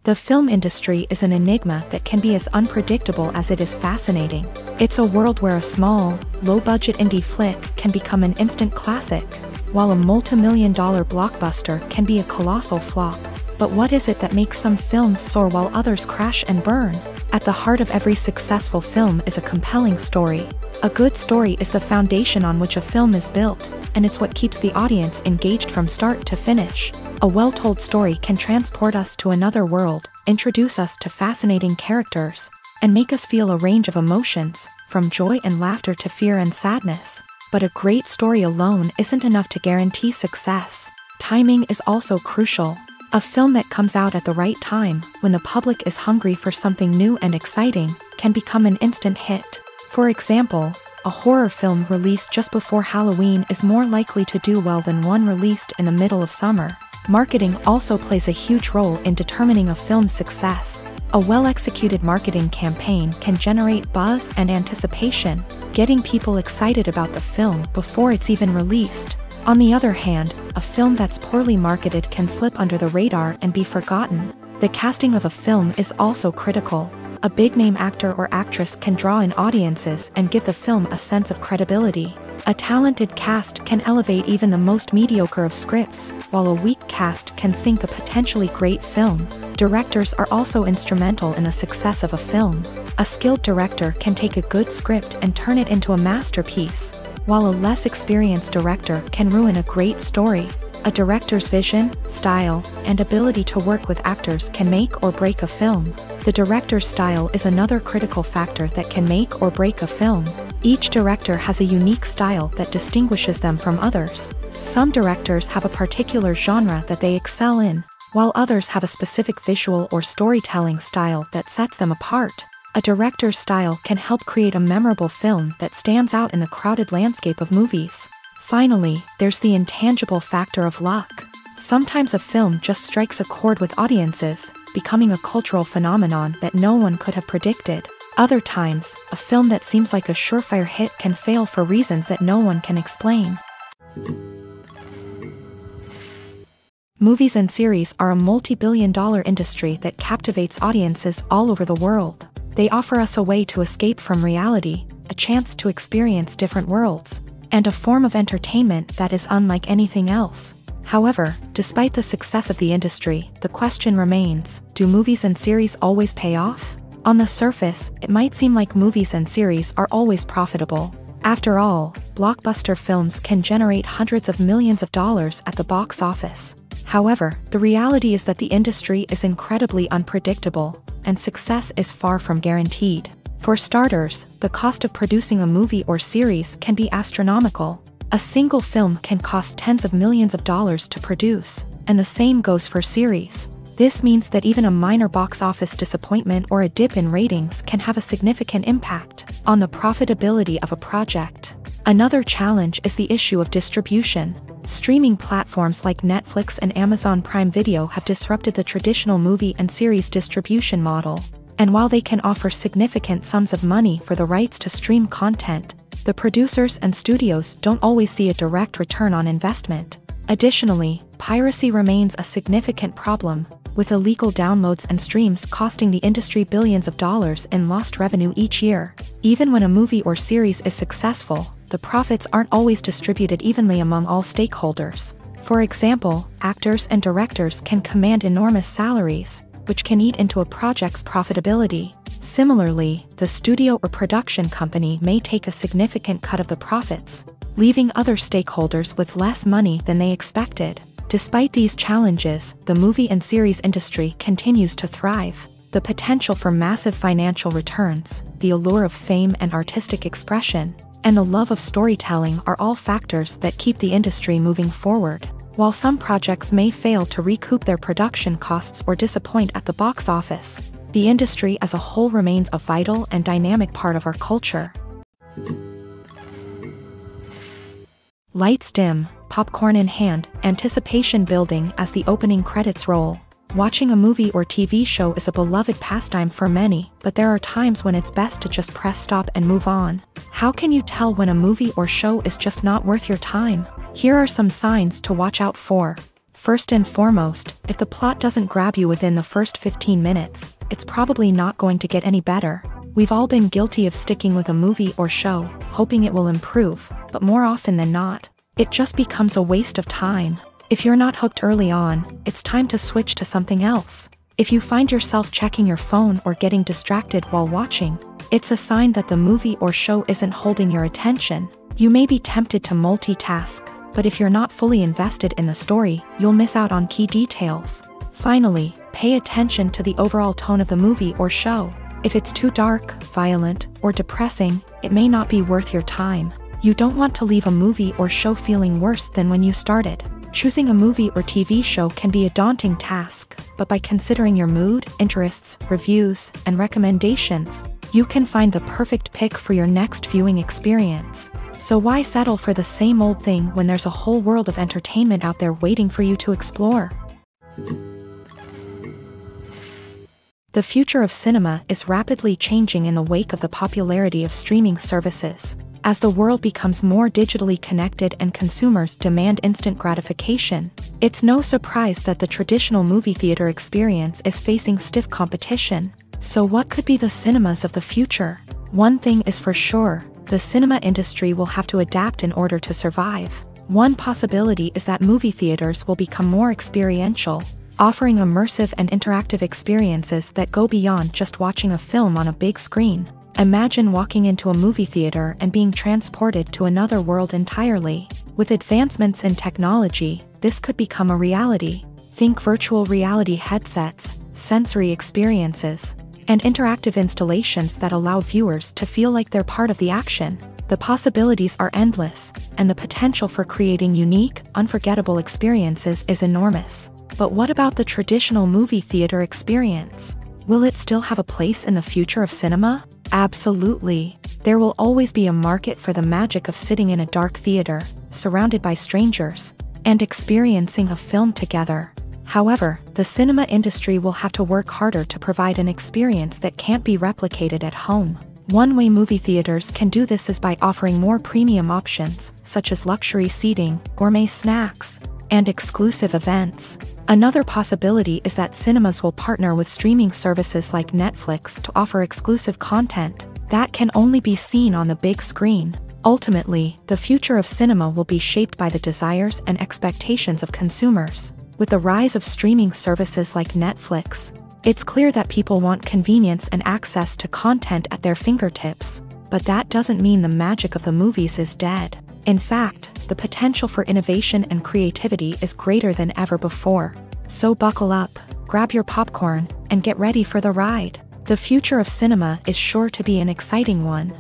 The film industry is an enigma that can be as unpredictable as it is fascinating. It's a world where a small, low-budget indie flick can become an instant classic, while a multi-million-dollar blockbuster can be a colossal flop. But what is it that makes some films soar while others crash and burn? At the heart of every successful film is a compelling story. A good story is the foundation on which a film is built, and it's what keeps the audience engaged from start to finish. A well-told story can transport us to another world, introduce us to fascinating characters, and make us feel a range of emotions, from joy and laughter to fear and sadness. But a great story alone isn't enough to guarantee success. Timing is also crucial. A film that comes out at the right time, when the public is hungry for something new and exciting, can become an instant hit. For example, a horror film released just before Halloween is more likely to do well than one released in the middle of summer. Marketing also plays a huge role in determining a film's success. A well-executed marketing campaign can generate buzz and anticipation, getting people excited about the film before it's even released. On the other hand, a film that's poorly marketed can slip under the radar and be forgotten. The casting of a film is also critical. A big-name actor or actress can draw in audiences and give the film a sense of credibility. A talented cast can elevate even the most mediocre of scripts, while a weak cast can sink a potentially great film. Directors are also instrumental in the success of a film. A skilled director can take a good script and turn it into a masterpiece, while a less experienced director can ruin a great story. A director's vision, style, and ability to work with actors can make or break a film. The director's style is another critical factor that can make or break a film. Each director has a unique style that distinguishes them from others. Some directors have a particular genre that they excel in, while others have a specific visual or storytelling style that sets them apart. A director's style can help create a memorable film that stands out in the crowded landscape of movies. Finally, there's the intangible factor of luck. Sometimes a film just strikes a chord with audiences, becoming a cultural phenomenon that no one could have predicted. Other times, a film that seems like a surefire hit can fail for reasons that no one can explain. Movies and series are a multi-billion-dollar industry that captivates audiences all over the world. They offer us a way to escape from reality, a chance to experience different worlds, and a form of entertainment that is unlike anything else. However, despite the success of the industry, the question remains, do movies and series always pay off? On the surface, it might seem like movies and series are always profitable. After all, blockbuster films can generate hundreds of millions of dollars at the box office. However, the reality is that the industry is incredibly unpredictable, and success is far from guaranteed. For starters, the cost of producing a movie or series can be astronomical. A single film can cost tens of millions of dollars to produce, and the same goes for series. This means that even a minor box office disappointment or a dip in ratings can have a significant impact on the profitability of a project. Another challenge is the issue of distribution. Streaming platforms like Netflix and Amazon Prime Video have disrupted the traditional movie and series distribution model. And while they can offer significant sums of money for the rights to stream content, the producers and studios don't always see a direct return on investment. Additionally, piracy remains a significant problem, with illegal downloads and streams costing the industry billions of dollars in lost revenue each year. Even when a movie or series is successful, the profits aren't always distributed evenly among all stakeholders. For example, actors and directors can command enormous salaries, which can eat into a project's profitability. Similarly, the studio or production company may take a significant cut of the profits, leaving other stakeholders with less money than they expected. Despite these challenges, the movie and series industry continues to thrive. The potential for massive financial returns, the allure of fame and artistic expression, and the love of storytelling are all factors that keep the industry moving forward. While some projects may fail to recoup their production costs or disappoint at the box office, the industry as a whole remains a vital and dynamic part of our culture. Lights dim, popcorn in hand, anticipation building as the opening credits roll. Watching a movie or TV show is a beloved pastime for many, but there are times when it's best to just press stop and move on. How can you tell when a movie or show is just not worth your time? Here are some signs to watch out for. First and foremost, if the plot doesn't grab you within the first 15 minutes, it's probably not going to get any better. We've all been guilty of sticking with a movie or show, hoping it will improve, but more often than not, it just becomes a waste of time. If you're not hooked early on, it's time to switch to something else. If you find yourself checking your phone or getting distracted while watching, it's a sign that the movie or show isn't holding your attention. You may be tempted to multitask, but if you're not fully invested in the story, you'll miss out on key details. Finally, pay attention to the overall tone of the movie or show. If it's too dark, violent, or depressing, it may not be worth your time. You don't want to leave a movie or show feeling worse than when you started. Choosing a movie or TV show can be a daunting task, but by considering your mood, interests, reviews, and recommendations, you can find the perfect pick for your next viewing experience. So why settle for the same old thing when there's a whole world of entertainment out there waiting for you to explore? The future of cinema is rapidly changing in the wake of the popularity of streaming services. As the world becomes more digitally connected and consumers demand instant gratification, it's no surprise that the traditional movie theater experience is facing stiff competition. So what could be the cinemas of the future? One thing is for sure, the cinema industry will have to adapt in order to survive. One possibility is that movie theaters will become more experiential, offering immersive and interactive experiences that go beyond just watching a film on a big screen. Imagine walking into a movie theater and being transported to another world entirely. With advancements in technology, this could become a reality. Think virtual reality headsets, sensory experiences, and interactive installations that allow viewers to feel like they're part of the action. The possibilities are endless, and the potential for creating unique, unforgettable experiences is enormous. But what about the traditional movie theater experience? Will it still have a place in the future of cinema? Absolutely. There will always be a market for the magic of sitting in a dark theater, surrounded by strangers, and experiencing a film together. However, the cinema industry will have to work harder to provide an experience that can't be replicated at home. One way movie theaters can do this is by offering more premium options, such as luxury seating, gourmet snacks, and exclusive events. Another possibility is that cinemas will partner with streaming services like Netflix to offer exclusive content that can only be seen on the big screen. Ultimately, the future of cinema will be shaped by the desires and expectations of consumers. With the rise of streaming services like Netflix, it's clear that people want convenience and access to content at their fingertips. But that doesn't mean the magic of the movies is dead. In fact, the potential for innovation and creativity is greater than ever before. So buckle up, grab your popcorn, and get ready for the ride. The future of cinema is sure to be an exciting one.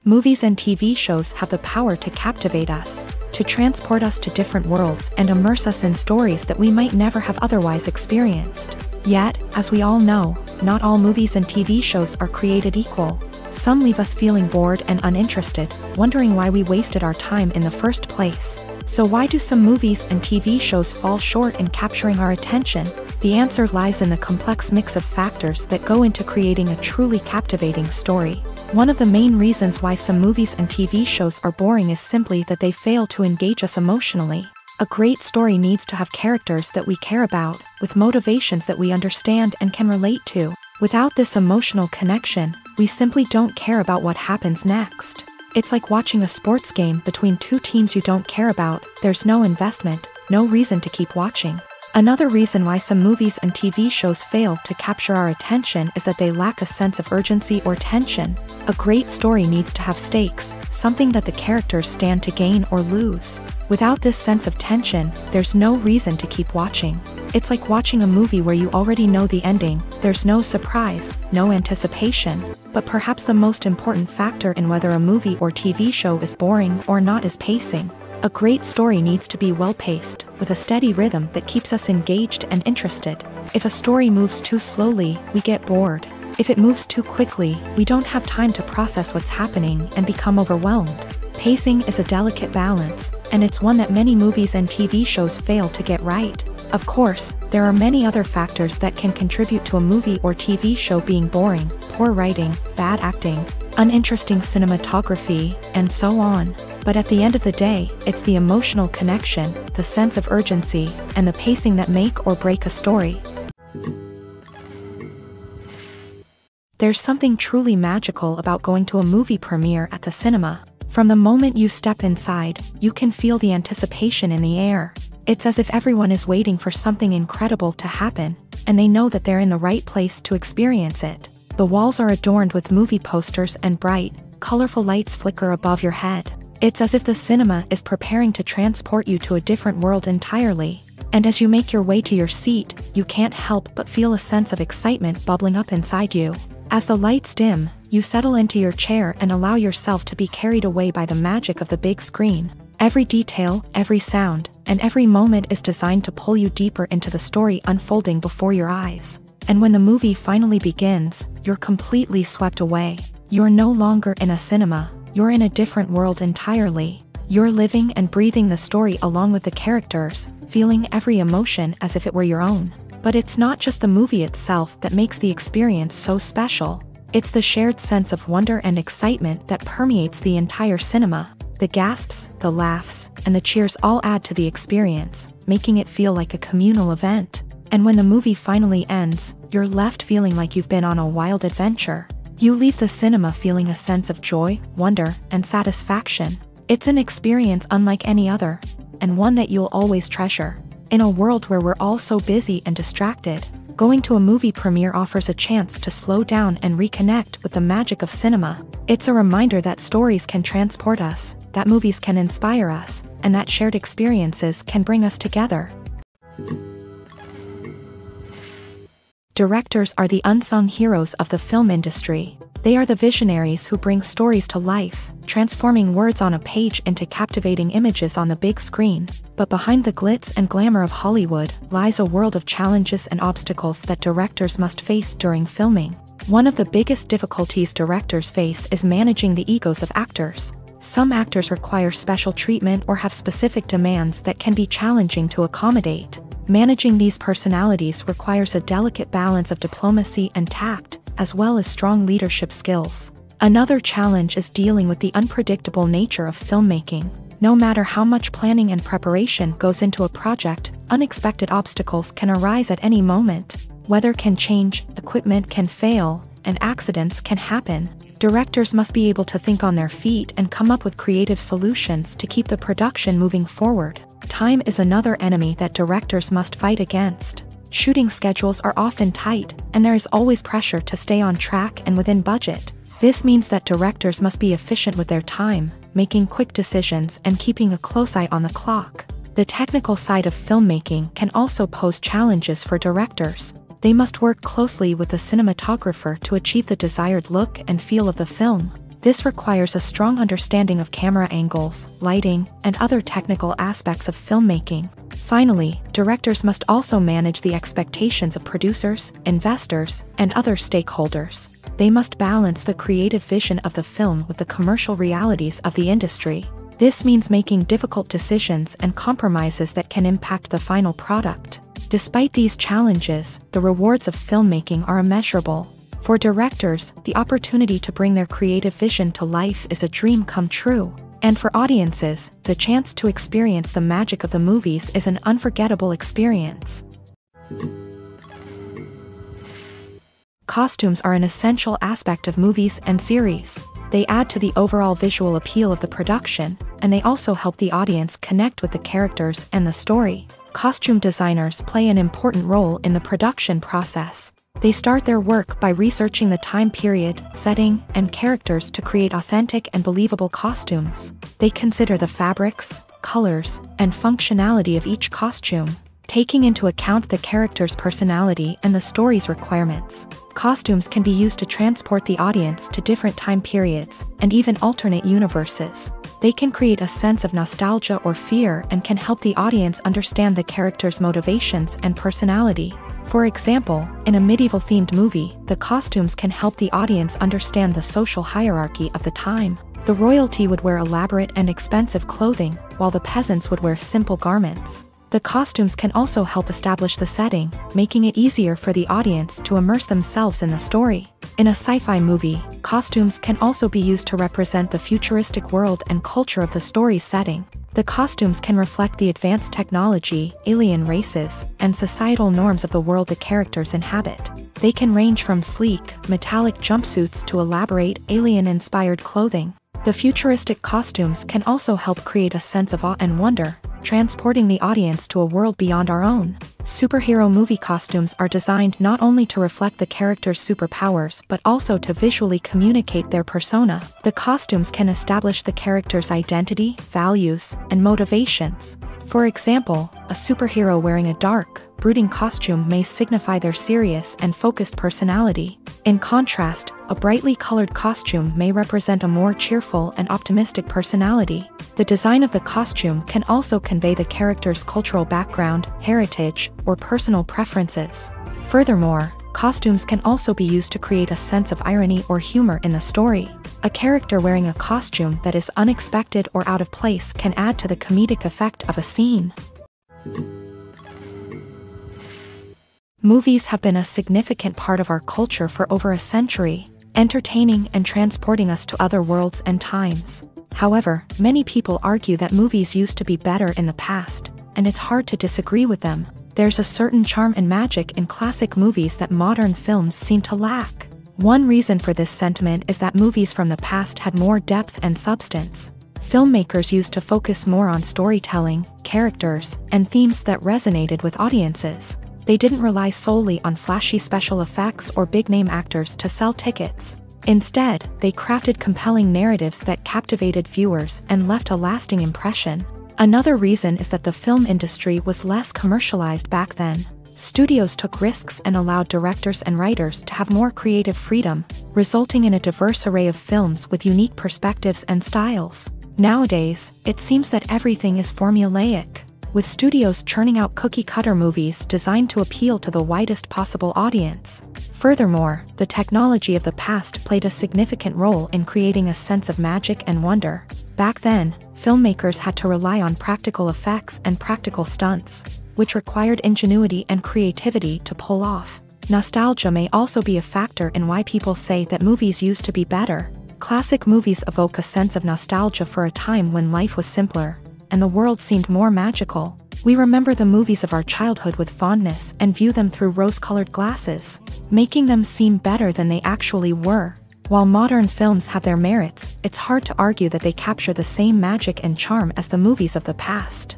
Movies and TV shows have the power to captivate us, to transport us to different worlds and immerse us in stories that we might never have otherwise experienced. Yet, as we all know, not all movies and TV shows are created equal. Some leave us feeling bored and uninterested, wondering why we wasted our time in the first place. So why do some movies and TV shows fall short in capturing our attention? The answer lies in the complex mix of factors that go into creating a truly captivating story. One of the main reasons why some movies and TV shows are boring is simply that they fail to engage us emotionally. A great story needs to have characters that we care about, with motivations that we understand and can relate to. Without this emotional connection, we simply don't care about what happens next. It's like watching a sports game between two teams you don't care about. There's no investment, no reason to keep watching. Another reason why some movies and TV shows fail to capture our attention is that they lack a sense of urgency or tension. A great story needs to have stakes, something that the characters stand to gain or lose. Without this sense of tension, there's no reason to keep watching. It's like watching a movie where you already know the ending. There's no surprise, no anticipation. But perhaps the most important factor in whether a movie or TV show is boring or not is pacing. A great story needs to be well-paced, with a steady rhythm that keeps us engaged and interested. If a story moves too slowly, we get bored. If it moves too quickly, we don't have time to process what's happening and become overwhelmed. Pacing is a delicate balance, and it's one that many movies and TV shows fail to get right. Of course, there are many other factors that can contribute to a movie or TV show being boring: poor writing, bad acting, uninteresting cinematography, and so on. But at the end of the day, it's the emotional connection, the sense of urgency, and the pacing that make or break a story. There's something truly magical about going to a movie premiere at the cinema. From the moment you step inside, you can feel the anticipation in the air. It's as if everyone is waiting for something incredible to happen, and they know that they're in the right place to experience it. The walls are adorned with movie posters and bright, colorful lights flicker above your head. It's as if the cinema is preparing to transport you to a different world entirely. And as you make your way to your seat, you can't help but feel a sense of excitement bubbling up inside you. As the lights dim, you settle into your chair and allow yourself to be carried away by the magic of the big screen. Every detail, every sound, and every moment is designed to pull you deeper into the story unfolding before your eyes. And when the movie finally begins, you're completely swept away. You're no longer in a cinema. You're in a different world entirely. You're living and breathing the story along with the characters, feeling every emotion as if it were your own. But it's not just the movie itself that makes the experience so special. It's the shared sense of wonder and excitement that permeates the entire cinema. The gasps, the laughs, and the cheers all add to the experience, making it feel like a communal event. And when the movie finally ends, you're left feeling like you've been on a wild adventure. You leave the cinema feeling a sense of joy, wonder, and satisfaction. It's an experience unlike any other, and one that you'll always treasure. In a world where we're all so busy and distracted, going to a movie premiere offers a chance to slow down and reconnect with the magic of cinema. It's a reminder that stories can transport us, that movies can inspire us, and that shared experiences can bring us together. Directors are the unsung heroes of the film industry. They are the visionaries who bring stories to life, transforming words on a page into captivating images on the big screen. But behind the glitz and glamour of Hollywood lies a world of challenges and obstacles that directors must face during filming. One of the biggest difficulties directors face is managing the egos of actors. Some actors require special treatment or have specific demands that can be challenging to accommodate. Managing these personalities requires a delicate balance of diplomacy and tact, as well as strong leadership skills. Another challenge is dealing with the unpredictable nature of filmmaking. No matter how much planning and preparation goes into a project, unexpected obstacles can arise at any moment. Weather can change, equipment can fail, and accidents can happen. Directors must be able to think on their feet and come up with creative solutions to keep the production moving forward. Time is another enemy that directors must fight against. Shooting schedules are often tight, and there is always pressure to stay on track and within budget. This means that directors must be efficient with their time, making quick decisions and keeping a close eye on the clock. The technical side of filmmaking can also pose challenges for directors. They must work closely with the cinematographer to achieve the desired look and feel of the film. This requires a strong understanding of camera angles, lighting, and other technical aspects of filmmaking. Finally, directors must also manage the expectations of producers, investors, and other stakeholders. They must balance the creative vision of the film with the commercial realities of the industry. This means making difficult decisions and compromises that can impact the final product. Despite these challenges, the rewards of filmmaking are immeasurable. For directors, the opportunity to bring their creative vision to life is a dream come true. And for audiences, the chance to experience the magic of the movies is an unforgettable experience. Costumes are an essential aspect of movies and series. They add to the overall visual appeal of the production, and they also help the audience connect with the characters and the story. Costume designers play an important role in the production process. They start their work by researching the time period, setting, and characters to create authentic and believable costumes. They consider the fabrics, colors, and functionality of each costume, taking into account the character's personality and the story's requirements. Costumes can be used to transport the audience to different time periods and even alternate universes. They can create a sense of nostalgia or fear and can help the audience understand the character's motivations and personality. For example, in a medieval-themed movie, the costumes can help the audience understand the social hierarchy of the time. The royalty would wear elaborate and expensive clothing, while the peasants would wear simple garments. The costumes can also help establish the setting, making it easier for the audience to immerse themselves in the story. In a sci-fi movie, costumes can also be used to represent the futuristic world and culture of the story's setting. The costumes can reflect the advanced technology, alien races, and societal norms of the world the characters inhabit. They can range from sleek, metallic jumpsuits to elaborate, alien-inspired clothing. The futuristic costumes can also help create a sense of awe and wonder, transporting the audience to a world beyond our own. Superhero movie costumes are designed not only to reflect the character's superpowers but also to visually communicate their persona. The costumes can establish the character's identity, values, and motivations. For example, a superhero wearing a dark, brooding costume may signify their serious and focused personality. In contrast, a brightly colored costume may represent a more cheerful and optimistic personality. The design of the costume can also convey the character's cultural background, heritage, or personal preferences. Furthermore, costumes can also be used to create a sense of irony or humor in the story. A character wearing a costume that is unexpected or out of place can add to the comedic effect of a scene. Movies have been a significant part of our culture for over a century, entertaining and transporting us to other worlds and times. However, many people argue that movies used to be better in the past, and it's hard to disagree with them. There's a certain charm and magic in classic movies that modern films seem to lack. One reason for this sentiment is that movies from the past had more depth and substance. Filmmakers used to focus more on storytelling, characters, and themes that resonated with audiences. They didn't rely solely on flashy special effects or big-name actors to sell tickets. Instead, they crafted compelling narratives that captivated viewers and left a lasting impression. Another reason is that the film industry was less commercialized back then. Studios took risks and allowed directors and writers to have more creative freedom, resulting in a diverse array of films with unique perspectives and styles. Nowadays, it seems that everything is formulaic, with studios churning out cookie-cutter movies designed to appeal to the widest possible audience. Furthermore, the technology of the past played a significant role in creating a sense of magic and wonder. Back then, filmmakers had to rely on practical effects and practical stunts, which required ingenuity and creativity to pull off. Nostalgia may also be a factor in why people say that movies used to be better. Classic movies evoke a sense of nostalgia for a time when life was simpler, and the world seemed more magical. We remember the movies of our childhood with fondness and view them through rose-colored glasses, making them seem better than they actually were. While modern films have their merits, it's hard to argue that they capture the same magic and charm as the movies of the past.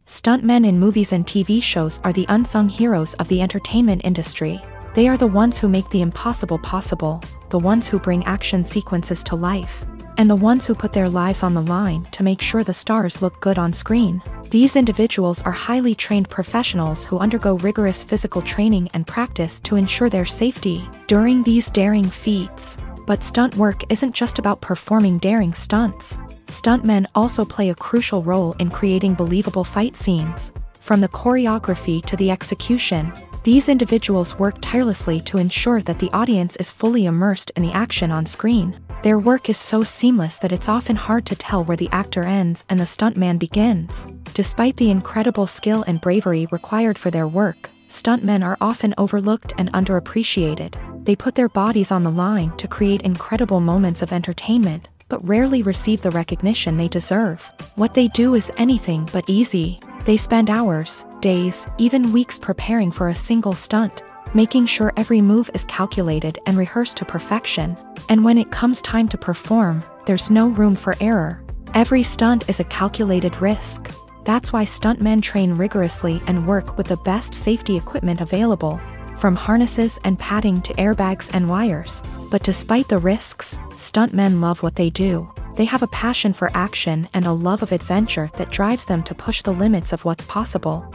Stuntmen in movies and TV shows are the unsung heroes of the entertainment industry. They are the ones who make the impossible possible, the ones who bring action sequences to life, and the ones who put their lives on the line to make sure the stars look good on screen. These individuals are highly trained professionals who undergo rigorous physical training and practice to ensure their safety during these daring feats. But stunt work isn't just about performing daring stunts. Stuntmen also play a crucial role in creating believable fight scenes. From the choreography to the execution, These individuals work tirelessly to ensure that the audience is fully immersed in the action on screen. Their work is so seamless that it's often hard to tell where the actor ends and the stuntman begins. Despite the incredible skill and bravery required for their work, stuntmen are often overlooked and underappreciated. They put their bodies on the line to create incredible moments of entertainment, but rarely receive the recognition they deserve. What they do is anything but easy. They spend hours, days, even weeks preparing for a single stunt, making sure every move is calculated and rehearsed to perfection. And when it comes time to perform, there's no room for error. Every stunt is a calculated risk. That's why stuntmen train rigorously and work with the best safety equipment available, from harnesses and padding to airbags and wires. But despite the risks, stuntmen love what they do. They have a passion for action and a love of adventure that drives them to push the limits of what's possible.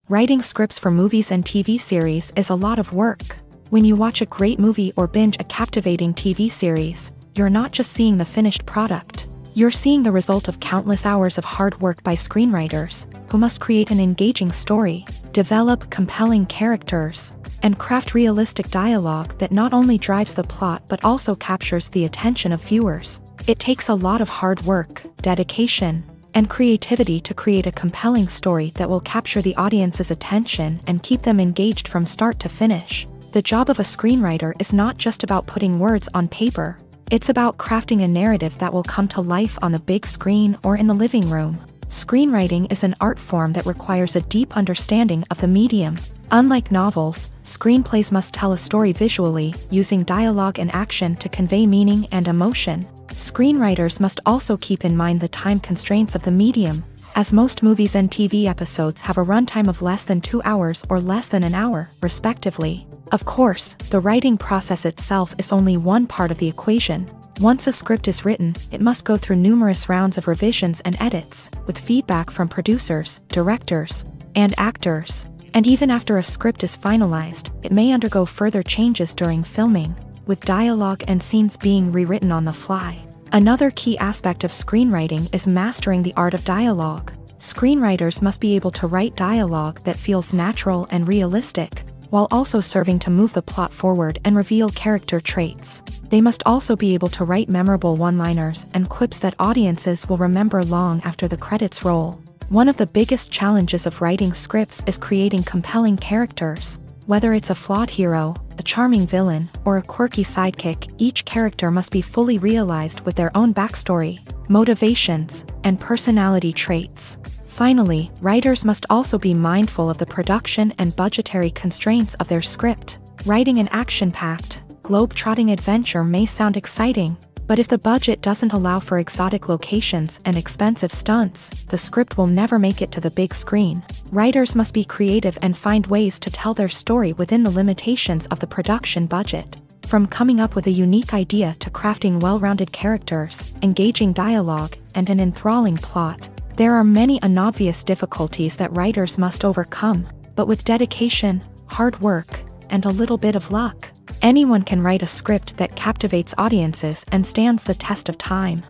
Writing scripts for movies and TV series is a lot of work. When you watch a great movie or binge a captivating TV series, you're not just seeing the finished product. You're seeing the result of countless hours of hard work by screenwriters, who must create an engaging story, develop compelling characters, and craft realistic dialogue that not only drives the plot but also captures the attention of viewers. It takes a lot of hard work, dedication, and creativity to create a compelling story that will capture the audience's attention and keep them engaged from start to finish. The job of a screenwriter is not just about putting words on paper. It's about crafting a narrative that will come to life on the big screen or in the living room. Screenwriting is an art form that requires a deep understanding of the medium. Unlike novels, screenplays must tell a story visually, using dialogue and action to convey meaning and emotion. Screenwriters must also keep in mind the time constraints of the medium, as most movies and TV episodes have a runtime of less than 2 hours or less than an hour, respectively. Of course, the writing process itself is only one part of the equation. Once a script is written, it must go through numerous rounds of revisions and edits, with feedback from producers, directors, and actors. And even after a script is finalized, it may undergo further changes during filming, with dialogue and scenes being rewritten on the fly. Another key aspect of screenwriting is mastering the art of dialogue. Screenwriters must be able to write dialogue that feels natural and realistic, while also serving to move the plot forward and reveal character traits. They must also be able to write memorable one-liners and quips that audiences will remember long after the credits roll. One of the biggest challenges of writing scripts is creating compelling characters. Whether it's a flawed hero, a charming villain, or a quirky sidekick, each character must be fully realized with their own backstory, motivations, and personality traits. Finally, writers must also be mindful of the production and budgetary constraints of their script. Writing an action-packed, globe-trotting adventure may sound exciting, but if the budget doesn't allow for exotic locations and expensive stunts, the script will never make it to the big screen. Writers must be creative and find ways to tell their story within the limitations of the production budget. From coming up with a unique idea to crafting well-rounded characters, engaging dialogue, and an enthralling plot, there are many unobvious difficulties that writers must overcome, but with dedication, hard work, and a little bit of luck, anyone can write a script that captivates audiences and stands the test of time.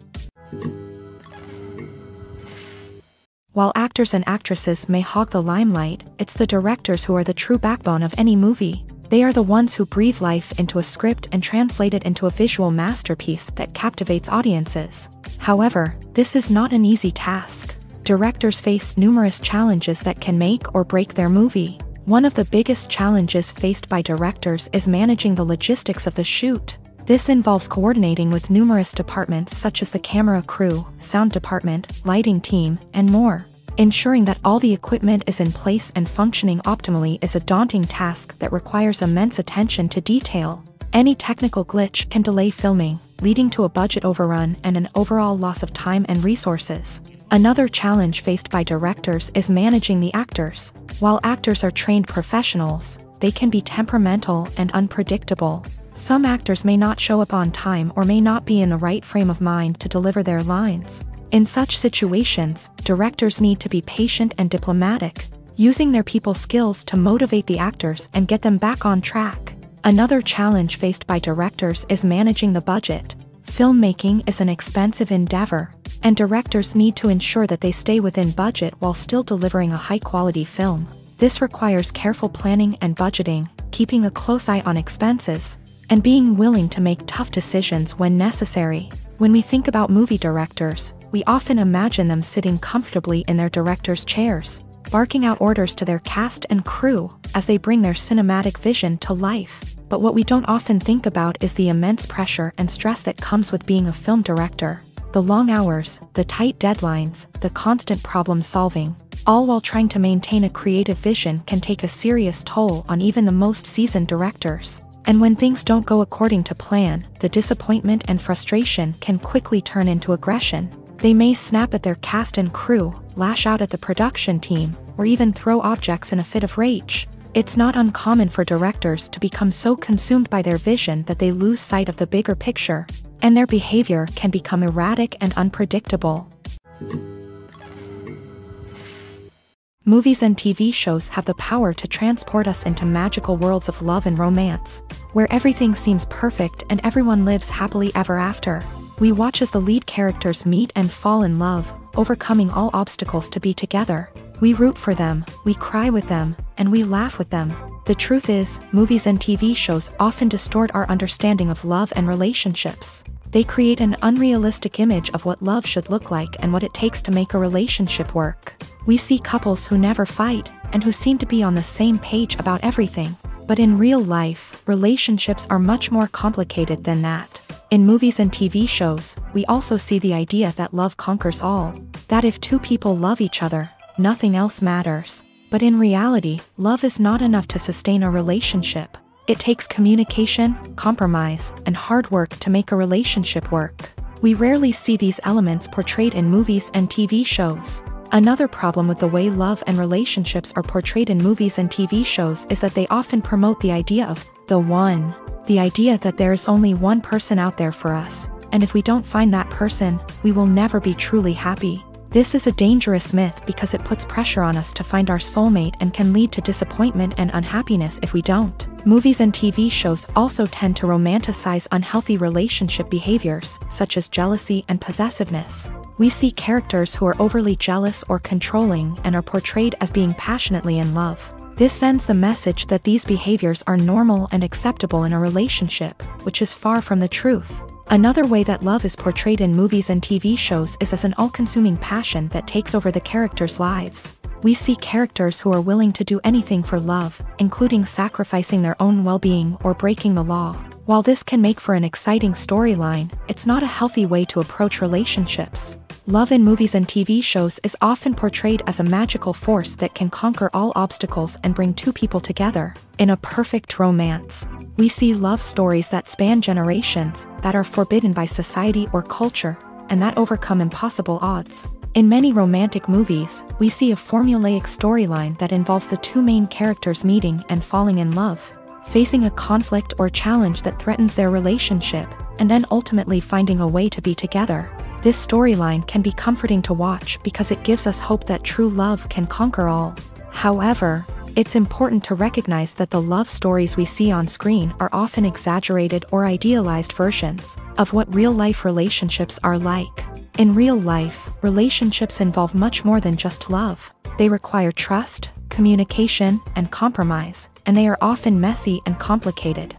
While actors and actresses may hog the limelight, it's the directors who are the true backbone of any movie. They are the ones who breathe life into a script and translate it into a visual masterpiece that captivates audiences. However, this is not an easy task. Directors face numerous challenges that can make or break their movie. One of the biggest challenges faced by directors is managing the logistics of the shoot. This involves coordinating with numerous departments such as the camera crew, sound department, lighting team, and more. Ensuring that all the equipment is in place and functioning optimally is a daunting task that requires immense attention to detail. Any technical glitch can delay filming, leading to a budget overrun and an overall loss of time and resources. Another challenge faced by directors is managing the actors. While actors are trained professionals, they can be temperamental and unpredictable. Some actors may not show up on time or may not be in the right frame of mind to deliver their lines. In such situations, directors need to be patient and diplomatic, using their people skills to motivate the actors and get them back on track. Another challenge faced by directors is managing the budget. Filmmaking is an expensive endeavor, and directors need to ensure that they stay within budget while still delivering a high-quality film. This requires careful planning and budgeting, keeping a close eye on expenses, and being willing to make tough decisions when necessary. When we think about movie directors, we often imagine them sitting comfortably in their director's chairs, barking out orders to their cast and crew as they bring their cinematic vision to life. But what we don't often think about is the immense pressure and stress that comes with being a film director. The long hours, the tight deadlines, the constant problem-solving, all while trying to maintain a creative vision can take a serious toll on even the most seasoned directors. And when things don't go according to plan, the disappointment and frustration can quickly turn into aggression. They may snap at their cast and crew, lash out at the production team, or even throw objects in a fit of rage. It's not uncommon for directors to become so consumed by their vision that they lose sight of the bigger picture, and their behavior can become erratic and unpredictable. Movies and TV shows have the power to transport us into magical worlds of love and romance, where everything seems perfect and everyone lives happily ever after. We watch as the lead characters meet and fall in love, overcoming all obstacles to be together. We root for them, we cry with them, and we laugh with them. The truth is, movies and TV shows often distort our understanding of love and relationships. They create an unrealistic image of what love should look like and what it takes to make a relationship work. We see couples who never fight, and who seem to be on the same page about everything. But in real life, relationships are much more complicated than that. In movies and TV shows, we also see the idea that love conquers all. That if two people love each other, nothing else matters. But in reality, love is not enough to sustain a relationship. It takes communication, compromise, and hard work to make a relationship work. We rarely see these elements portrayed in movies and TV shows. Another problem with the way love and relationships are portrayed in movies and TV shows is that they often promote the idea of the one. The idea that there is only one person out there for us, and if we don't find that person, we will never be truly happy. This is a dangerous myth because it puts pressure on us to find our soulmate and can lead to disappointment and unhappiness if we don't. Movies and TV shows also tend to romanticize unhealthy relationship behaviors, such as jealousy and possessiveness. We see characters who are overly jealous or controlling and are portrayed as being passionately in love. This sends the message that these behaviors are normal and acceptable in a relationship, which is far from the truth. Another way that love is portrayed in movies and TV shows is as an all-consuming passion that takes over the characters' lives. We see characters who are willing to do anything for love, including sacrificing their own well-being or breaking the law. While this can make for an exciting storyline, it's not a healthy way to approach relationships. Love in movies and TV shows is often portrayed as a magical force that can conquer all obstacles and bring two people together. In a perfect romance, we see love stories that span generations, that are forbidden by society or culture, and that overcome impossible odds. In many romantic movies, we see a formulaic storyline that involves the two main characters meeting and falling in love, facing a conflict or challenge that threatens their relationship, and then ultimately finding a way to be together. This storyline can be comforting to watch because it gives us hope that true love can conquer all. However, it's important to recognize that the love stories we see on screen are often exaggerated or idealized versions of what real-life relationships are like. In real life, relationships involve much more than just love. They require trust, communication, and compromise, and they are often messy and complicated.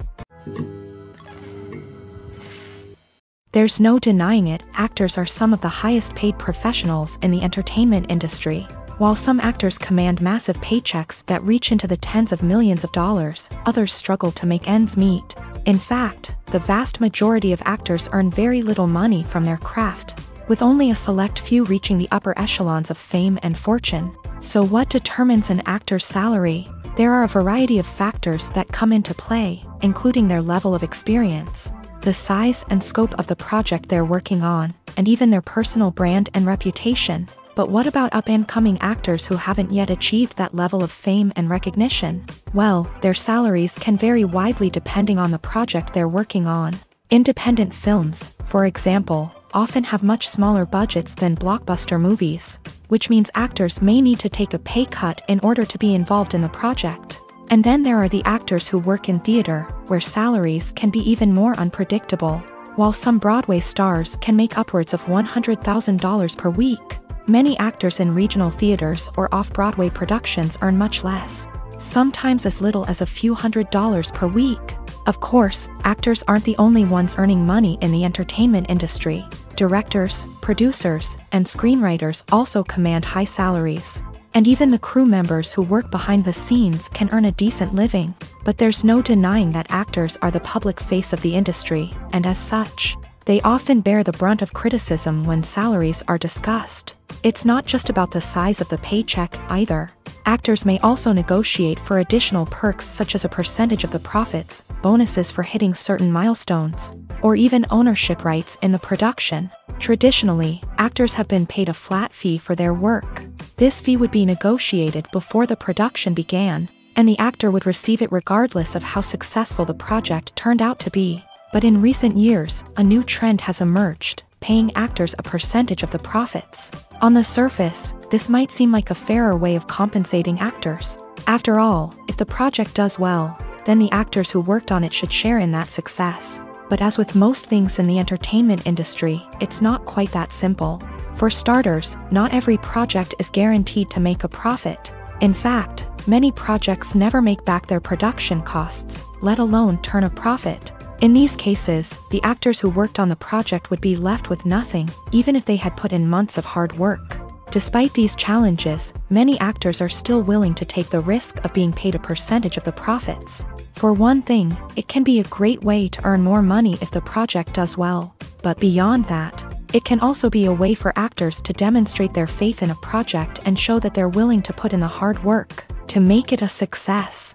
There's no denying it, actors are some of the highest paid professionals in the entertainment industry. While some actors command massive paychecks that reach into the tens of millions of dollars, others struggle to make ends meet. In fact, the vast majority of actors earn very little money from their craft, with only a select few reaching the upper echelons of fame and fortune. So what determines an actor's salary? There are a variety of factors that come into play, including their level of experience, the size and scope of the project they're working on, and even their personal brand and reputation. But what about up-and-coming actors who haven't yet achieved that level of fame and recognition? Well, their salaries can vary widely depending on the project they're working on. Independent films, for example, often have much smaller budgets than blockbuster movies, which means actors may need to take a pay cut in order to be involved in the project. And then there are the actors who work in theater, where salaries can be even more unpredictable. While some Broadway stars can make upwards of $100,000 per week, many actors in regional theaters or off-Broadway productions earn much less, sometimes as little as a few $100s per week. Of course, actors aren't the only ones earning money in the entertainment industry. Directors, producers, and screenwriters also command high salaries. And even the crew members who work behind the scenes can earn a decent living. But there's no denying that actors are the public face of the industry, and as such, they often bear the brunt of criticism when salaries are discussed. It's not just about the size of the paycheck, either. Actors may also negotiate for additional perks such as a percentage of the profits, bonuses for hitting certain milestones, or even ownership rights in the production. Traditionally, actors have been paid a flat fee for their work. This fee would be negotiated before the production began, and the actor would receive it regardless of how successful the project turned out to be. But in recent years, a new trend has emerged, paying actors a percentage of the profits. On the surface, this might seem like a fairer way of compensating actors. After all, if the project does well, then the actors who worked on it should share in that success. But as with most things in the entertainment industry, it's not quite that simple. For starters, not every project is guaranteed to make a profit. In fact, many projects never make back their production costs, let alone turn a profit. In these cases, the actors who worked on the project would be left with nothing, even if they had put in months of hard work. Despite these challenges, many actors are still willing to take the risk of being paid a percentage of the profits. For one thing, it can be a great way to earn more money if the project does well. But beyond that, it can also be a way for actors to demonstrate their faith in a project and show that they're willing to put in the hard work to make it a success.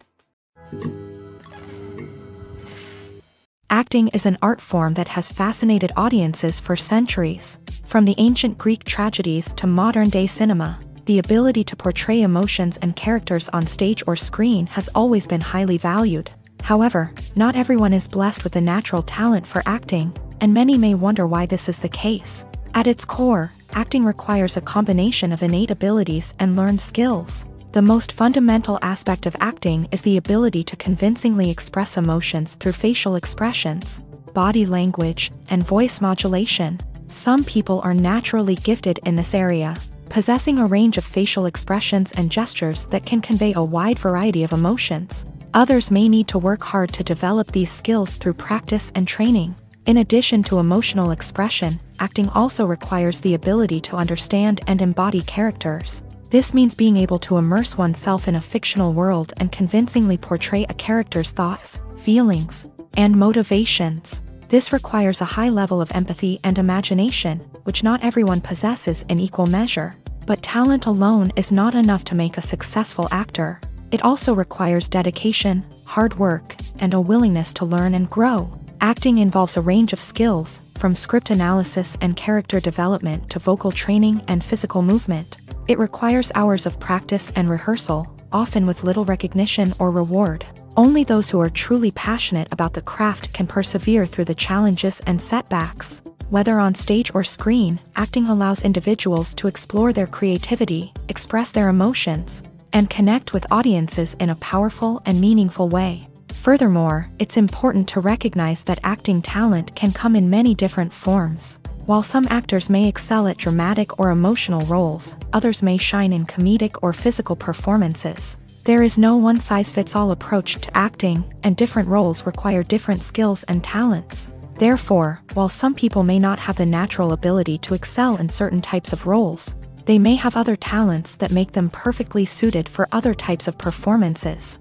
Acting is an art form that has fascinated audiences for centuries. From the ancient Greek tragedies to modern-day cinema, the ability to portray emotions and characters on stage or screen has always been highly valued. However, not everyone is blessed with a natural talent for acting, and many may wonder why this is the case. At its core, acting requires a combination of innate abilities and learned skills. The most fundamental aspect of acting is the ability to convincingly express emotions through facial expressions, body language, and voice modulation. Some people are naturally gifted in this area, possessing a range of facial expressions and gestures that can convey a wide variety of emotions. Others may need to work hard to develop these skills through practice and training. In addition to emotional expression, acting also requires the ability to understand and embody characters. This means being able to immerse oneself in a fictional world and convincingly portray a character's thoughts, feelings, and motivations. This requires a high level of empathy and imagination, which not everyone possesses in equal measure. But talent alone is not enough to make a successful actor. It also requires dedication, hard work, and a willingness to learn and grow. Acting involves a range of skills, from script analysis and character development to vocal training and physical movement. It requires hours of practice and rehearsal, often with little recognition or reward. Only those who are truly passionate about the craft can persevere through the challenges and setbacks. Whether on stage or screen, acting allows individuals to explore their creativity, express their emotions, and connect with audiences in a powerful and meaningful way. Furthermore, it's important to recognize that acting talent can come in many different forms. While some actors may excel at dramatic or emotional roles, others may shine in comedic or physical performances. There is no one-size-fits-all approach to acting, and different roles require different skills and talents. Therefore, while some people may not have the natural ability to excel in certain types of roles, they may have other talents that make them perfectly suited for other types of performances.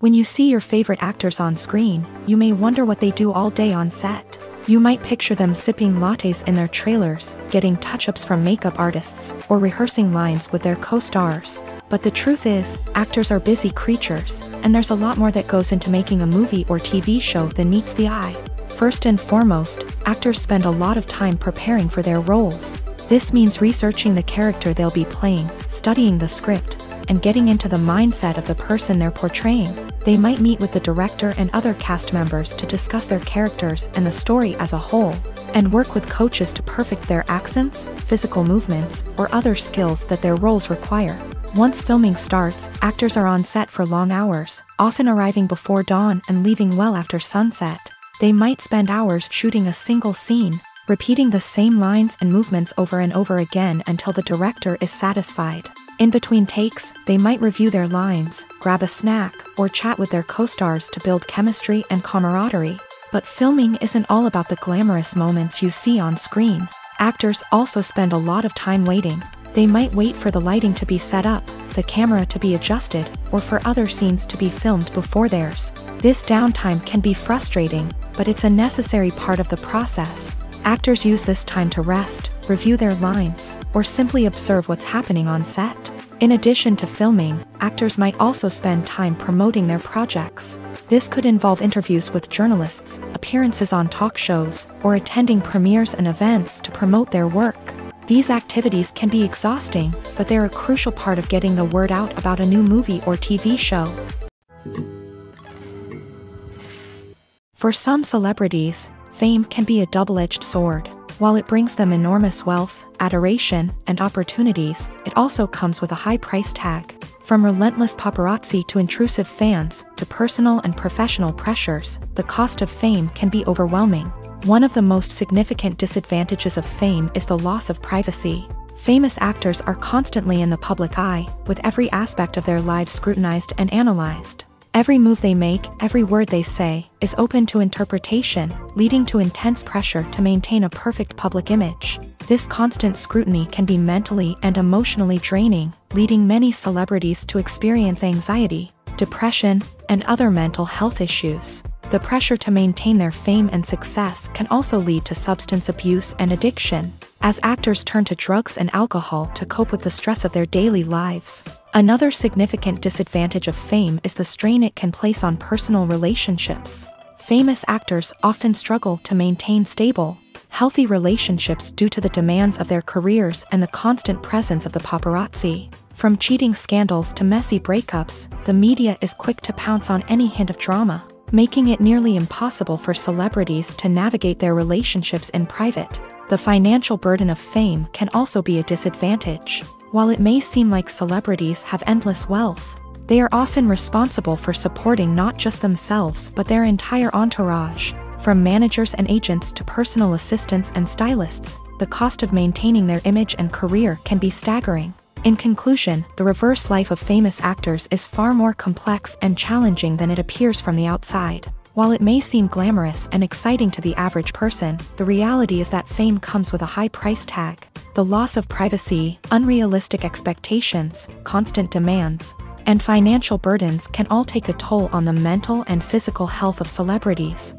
When you see your favorite actors on screen, you may wonder what they do all day on set. You might picture them sipping lattes in their trailers, getting touch-ups from makeup artists, or rehearsing lines with their co-stars. But the truth is, actors are busy creatures, and there's a lot more that goes into making a movie or TV show than meets the eye. First and foremost, actors spend a lot of time preparing for their roles. This means researching the character they'll be playing, studying the script, and getting into the mindset of the person they're portraying. They might meet with the director and other cast members to discuss their characters and the story as a whole, and work with coaches to perfect their accents, physical movements, or other skills that their roles require. Once filming starts, actors are on set for long hours, often arriving before dawn and leaving well after sunset. They might spend hours shooting a single scene, repeating the same lines and movements over and over again until the director is satisfied. In between takes, they might review their lines, grab a snack, or chat with their co-stars to build chemistry and camaraderie. But filming isn't all about the glamorous moments you see on screen. Actors also spend a lot of time waiting. They might wait for the lighting to be set up, the camera to be adjusted, or for other scenes to be filmed before theirs. This downtime can be frustrating, but it's a necessary part of the process. Actors use this time to rest, review their lines, or simply observe what's happening on set. In addition to filming, actors might also spend time promoting their projects. This could involve interviews with journalists, appearances on talk shows, or attending premieres and events to promote their work. These activities can be exhausting, but they're a crucial part of getting the word out about a new movie or TV show. For some celebrities, fame can be a double-edged sword. While it brings them enormous wealth, adoration, and opportunities, it also comes with a high price tag. From relentless paparazzi to intrusive fans, to personal and professional pressures, the cost of fame can be overwhelming. One of the most significant disadvantages of fame is the loss of privacy. Famous actors are constantly in the public eye, with every aspect of their lives scrutinized and analyzed. Every move they make, every word they say, is open to interpretation, leading to intense pressure to maintain a perfect public image. This constant scrutiny can be mentally and emotionally draining, leading many celebrities to experience anxiety, depression, and other mental health issues. The pressure to maintain their fame and success can also lead to substance abuse and addiction, as actors turn to drugs and alcohol to cope with the stress of their daily lives. Another significant disadvantage of fame is the strain it can place on personal relationships. Famous actors often struggle to maintain stable, healthy relationships due to the demands of their careers and the constant presence of the paparazzi. From cheating scandals to messy breakups, the media is quick to pounce on any hint of drama, making it nearly impossible for celebrities to navigate their relationships in private. The financial burden of fame can also be a disadvantage. While it may seem like celebrities have endless wealth, they are often responsible for supporting not just themselves but their entire entourage. From managers and agents to personal assistants and stylists, the cost of maintaining their image and career can be staggering. In conclusion, the reverse life of famous actors is far more complex and challenging than it appears from the outside. While it may seem glamorous and exciting to the average person, the reality is that fame comes with a high price tag. The loss of privacy, unrealistic expectations, constant demands, and financial burdens can all take a toll on the mental and physical health of celebrities.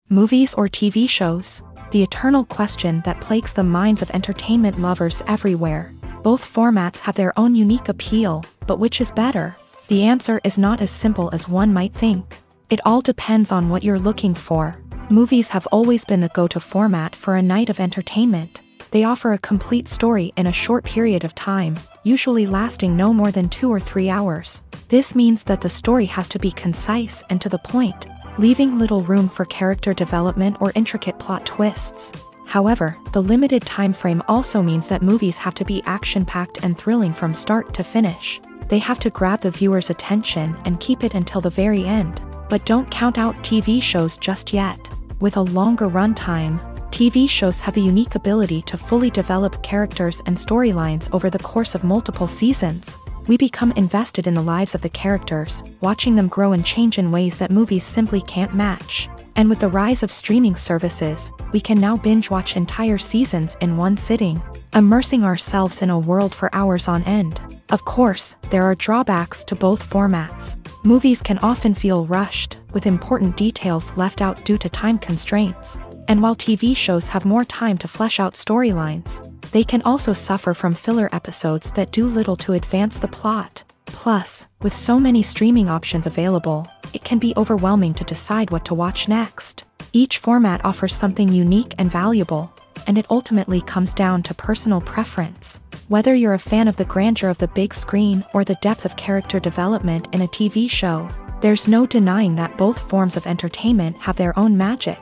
Movies or TV shows? The eternal question that plagues the minds of entertainment lovers everywhere. Both formats have their own unique appeal, but which is better? The answer is not as simple as one might think. It all depends on what you're looking for. Movies have always been the go-to format for a night of entertainment. They offer a complete story in a short period of time, usually lasting no more than 2 or 3 hours. This means that the story has to be concise and to the point, leaving little room for character development or intricate plot twists. However, the limited time frame also means that movies have to be action-packed and thrilling from start to finish. They have to grab the viewer's attention and keep it until the very end. But don't count out TV shows just yet. With a longer runtime, TV shows have the unique ability to fully develop characters and storylines over the course of multiple seasons. We become invested in the lives of the characters, watching them grow and change in ways that movies simply can't match. And with the rise of streaming services, we can now binge-watch entire seasons in one sitting, immersing ourselves in a world for hours on end. Of course, there are drawbacks to both formats. Movies can often feel rushed, with important details left out due to time constraints. And while TV shows have more time to flesh out storylines, they can also suffer from filler episodes that do little to advance the plot. Plus, with so many streaming options available, it can be overwhelming to decide what to watch next. Each format offers something unique and valuable, and it ultimately comes down to personal preference. Whether you're a fan of the grandeur of the big screen or the depth of character development in a TV show, there's no denying that both forms of entertainment have their own magic.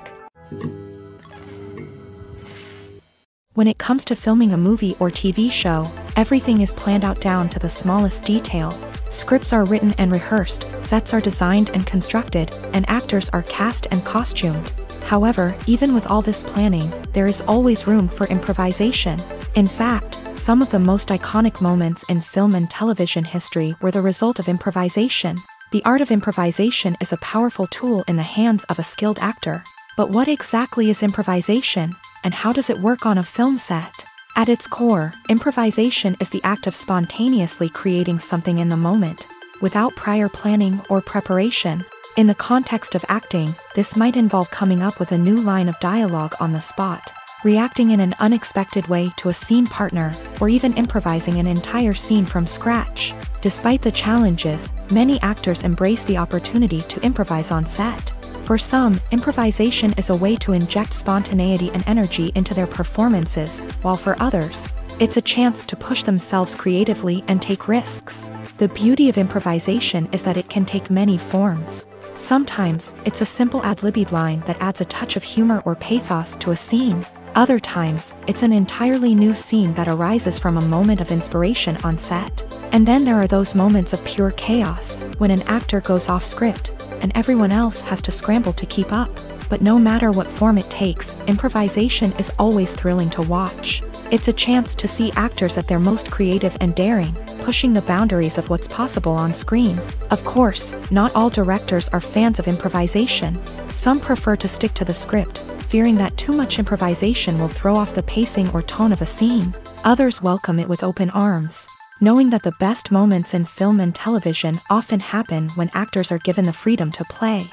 When it comes to filming a movie or TV show, everything is planned out down to the smallest detail. Scripts are written and rehearsed, sets are designed and constructed, and actors are cast and costumed. However, even with all this planning, there is always room for improvisation. In fact, some of the most iconic moments in film and television history were the result of improvisation. The art of improvisation is a powerful tool in the hands of a skilled actor. But what exactly is improvisation, and how does it work on a film set? At its core, improvisation is the act of spontaneously creating something in the moment, without prior planning or preparation. In the context of acting, this might involve coming up with a new line of dialogue on the spot, reacting in an unexpected way to a scene partner, or even improvising an entire scene from scratch. Despite the challenges, many actors embrace the opportunity to improvise on set. For some, improvisation is a way to inject spontaneity and energy into their performances, while for others, it's a chance to push themselves creatively and take risks. The beauty of improvisation is that it can take many forms. Sometimes, it's a simple ad-libbed line that adds a touch of humor or pathos to a scene. Other times, it's an entirely new scene that arises from a moment of inspiration on set. And then there are those moments of pure chaos, when an actor goes off script, and everyone else has to scramble to keep up. But no matter what form it takes, improvisation is always thrilling to watch. It's a chance to see actors at their most creative and daring, pushing the boundaries of what's possible on screen. Of course, not all directors are fans of improvisation. Some prefer to stick to the script, fearing that too much improvisation will throw off the pacing or tone of a scene. Others welcome it with open arms, knowing that the best moments in film and television often happen when actors are given the freedom to play.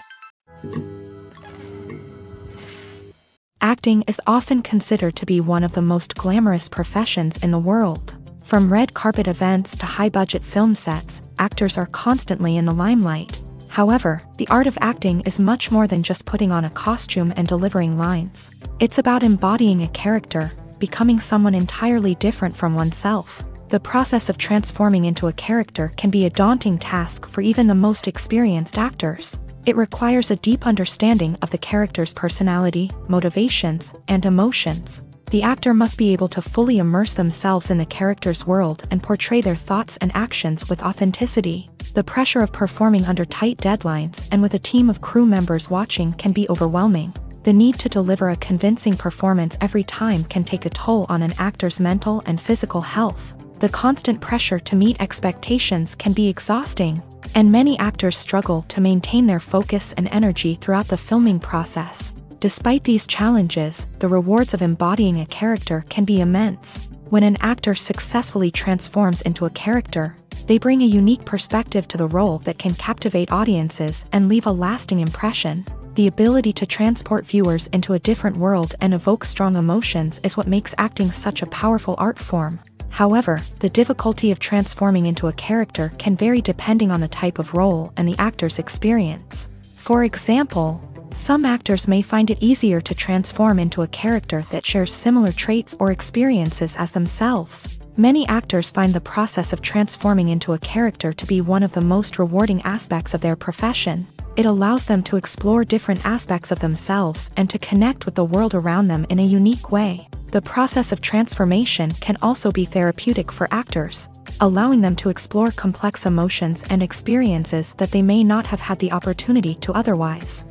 Acting is often considered to be one of the most glamorous professions in the world. From red carpet events to high-budget film sets, actors are constantly in the limelight. However, the art of acting is much more than just putting on a costume and delivering lines. It's about embodying a character, becoming someone entirely different from oneself. The process of transforming into a character can be a daunting task for even the most experienced actors. It requires a deep understanding of the character's personality, motivations, and emotions. The actor must be able to fully immerse themselves in the character's world and portray their thoughts and actions with authenticity. The pressure of performing under tight deadlines and with a team of crew members watching can be overwhelming. The need to deliver a convincing performance every time can take a toll on an actor's mental and physical health. The constant pressure to meet expectations can be exhausting, and many actors struggle to maintain their focus and energy throughout the filming process. Despite these challenges, the rewards of embodying a character can be immense. When an actor successfully transforms into a character, they bring a unique perspective to the role that can captivate audiences and leave a lasting impression. The ability to transport viewers into a different world and evoke strong emotions is what makes acting such a powerful art form. However, the difficulty of transforming into a character can vary depending on the type of role and the actor's experience. For example, some actors may find it easier to transform into a character that shares similar traits or experiences as themselves. Many actors find the process of transforming into a character to be one of the most rewarding aspects of their profession. It allows them to explore different aspects of themselves and to connect with the world around them in a unique way. The process of transformation can also be therapeutic for actors, allowing them to explore complex emotions and experiences that they may not have had the opportunity to otherwise.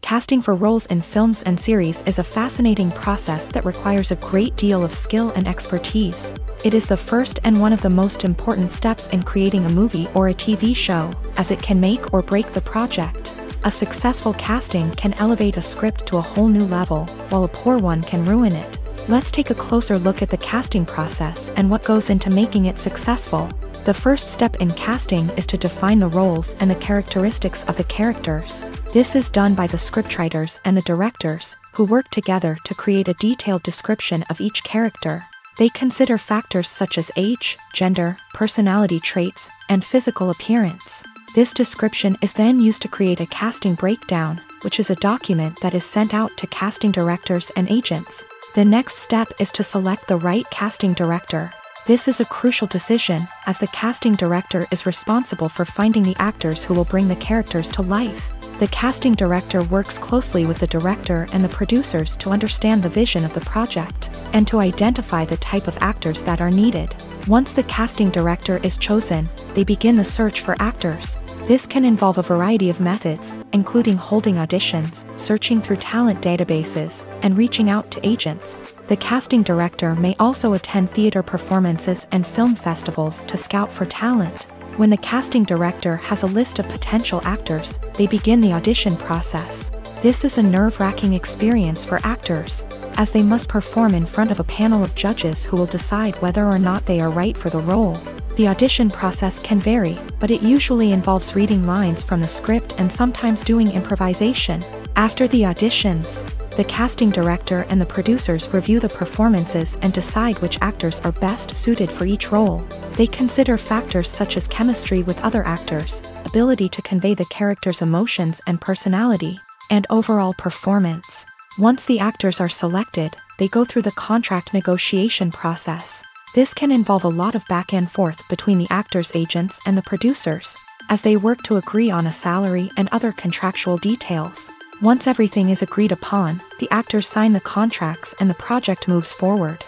Casting for roles in films and series is a fascinating process that requires a great deal of skill and expertise. It is the first and one of the most important steps in creating a movie or a TV show, as it can make or break the project. A successful casting can elevate a script to a whole new level, while a poor one can ruin it. Let's take a closer look at the casting process and what goes into making it successful. The first step in casting is to define the roles and the characteristics of the characters. This is done by the scriptwriters and the directors, who work together to create a detailed description of each character. They consider factors such as age, gender, personality traits, and physical appearance. This description is then used to create a casting breakdown, which is a document that is sent out to casting directors and agents. The next step is to select the right casting director. This is a crucial decision, as the casting director is responsible for finding the actors who will bring the characters to life. The casting director works closely with the director and the producers to understand the vision of the project, and to identify the type of actors that are needed. Once the casting director is chosen, they begin the search for actors. This can involve a variety of methods, including holding auditions, searching through talent databases, and reaching out to agents. The casting director may also attend theater performances and film festivals to scout for talent. When the casting director has a list of potential actors, they begin the audition process. This is a nerve-wracking experience for actors, as they must perform in front of a panel of judges who will decide whether or not they are right for the role. The audition process can vary, but it usually involves reading lines from the script and sometimes doing improvisation. After the auditions, the casting director and the producers review the performances and decide which actors are best suited for each role. They consider factors such as chemistry with other actors, ability to convey the character's emotions and personality, and overall performance. Once the actors are selected, they go through the contract negotiation process. This can involve a lot of back and forth between the actors' agents and the producers, as they work to agree on a salary and other contractual details. Once everything is agreed upon, the actors sign the contracts and the project moves forward.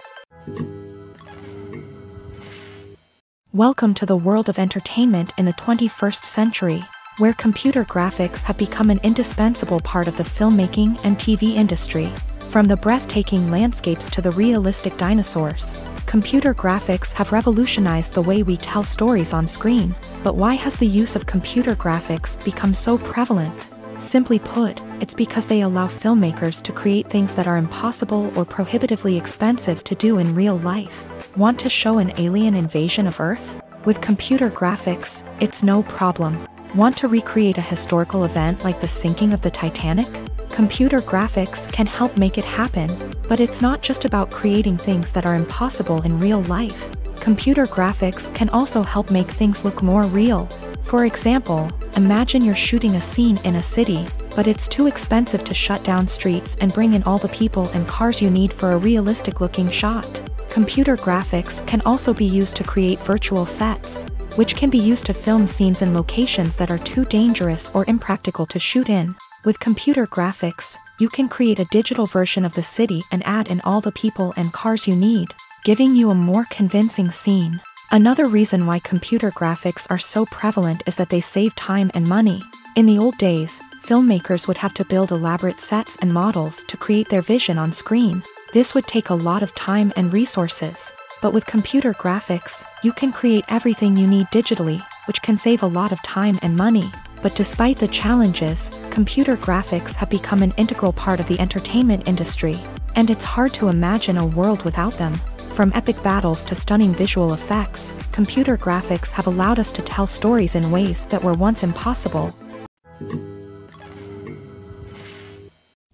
Welcome to the world of entertainment in the 21st century, where computer graphics have become an indispensable part of the filmmaking and TV industry. From the breathtaking landscapes to the realistic dinosaurs, computer graphics have revolutionized the way we tell stories on screen. But why has the use of computer graphics become so prevalent? Simply put, it's because they allow filmmakers to create things that are impossible or prohibitively expensive to do in real life. Want to show an alien invasion of Earth? With computer graphics, it's no problem. Want to recreate a historical event like the sinking of the Titanic? Computer graphics can help make it happen, but it's not just about creating things that are impossible in real life. Computer graphics can also help make things look more real. For example, imagine you're shooting a scene in a city, but it's too expensive to shut down streets and bring in all the people and cars you need for a realistic-looking shot. Computer graphics can also be used to create virtual sets, which can be used to film scenes in locations that are too dangerous or impractical to shoot in. With computer graphics, you can create a digital version of the city and add in all the people and cars you need, giving you a more convincing scene. Another reason why computer graphics are so prevalent is that they save time and money. In the old days, filmmakers would have to build elaborate sets and models to create their vision on screen. This would take a lot of time and resources. But with computer graphics, you can create everything you need digitally, which can save a lot of time and money. But despite the challenges, computer graphics have become an integral part of the entertainment industry, and it's hard to imagine a world without them. From epic battles to stunning visual effects, computer graphics have allowed us to tell stories in ways that were once impossible.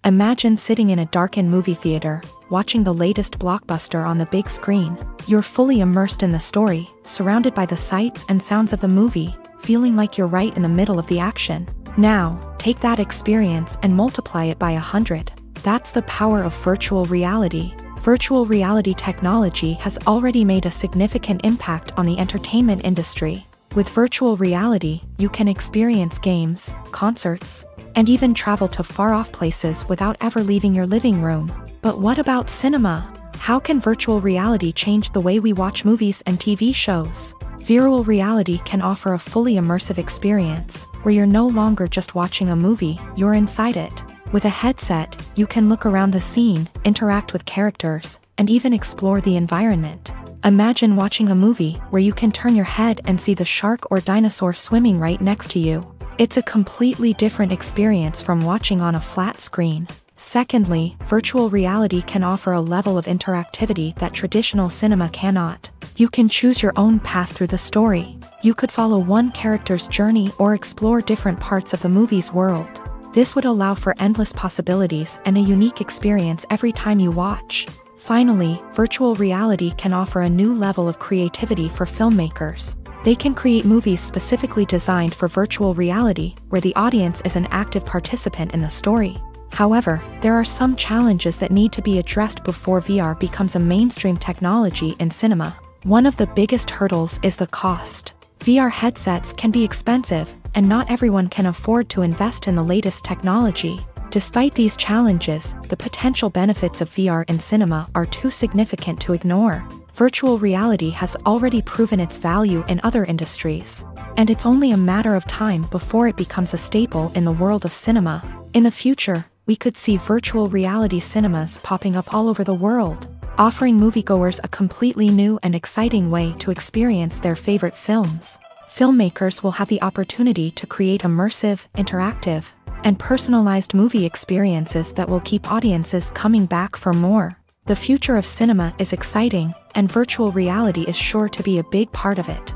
Imagine sitting in a darkened movie theater, watching the latest blockbuster on the big screen. You're fully immersed in the story, surrounded by the sights and sounds of the movie, feeling like you're right in the middle of the action. Now, take that experience and multiply it by 100. That's the power of virtual reality. Virtual reality technology has already made a significant impact on the entertainment industry. With virtual reality, you can experience games, concerts, and even travel to far-off places without ever leaving your living room. But what about cinema? How can virtual reality change the way we watch movies and TV shows? Virtual reality can offer a fully immersive experience, where you're no longer just watching a movie, you're inside it. With a headset, you can look around the scene, interact with characters, and even explore the environment. Imagine watching a movie where you can turn your head and see the shark or dinosaur swimming right next to you. It's a completely different experience from watching on a flat screen. Secondly, virtual reality can offer a level of interactivity that traditional cinema cannot. You can choose your own path through the story. You could follow one character's journey or explore different parts of the movie's world. This would allow for endless possibilities and a unique experience every time you watch. Finally, virtual reality can offer a new level of creativity for filmmakers. They can create movies specifically designed for virtual reality, where the audience is an active participant in the story. However, there are some challenges that need to be addressed before VR becomes a mainstream technology in cinema. One of the biggest hurdles is the cost. VR headsets can be expensive, and not everyone can afford to invest in the latest technology. Despite these challenges, the potential benefits of VR in cinema are too significant to ignore. Virtual reality has already proven its value in other industries, and it's only a matter of time before it becomes a staple in the world of cinema. In the future, we could see virtual reality cinemas popping up all over the world, offering moviegoers a completely new and exciting way to experience their favorite films. Filmmakers will have the opportunity to create immersive, interactive, and personalized movie experiences that will keep audiences coming back for more. The future of cinema is exciting, and virtual reality is sure to be a big part of it.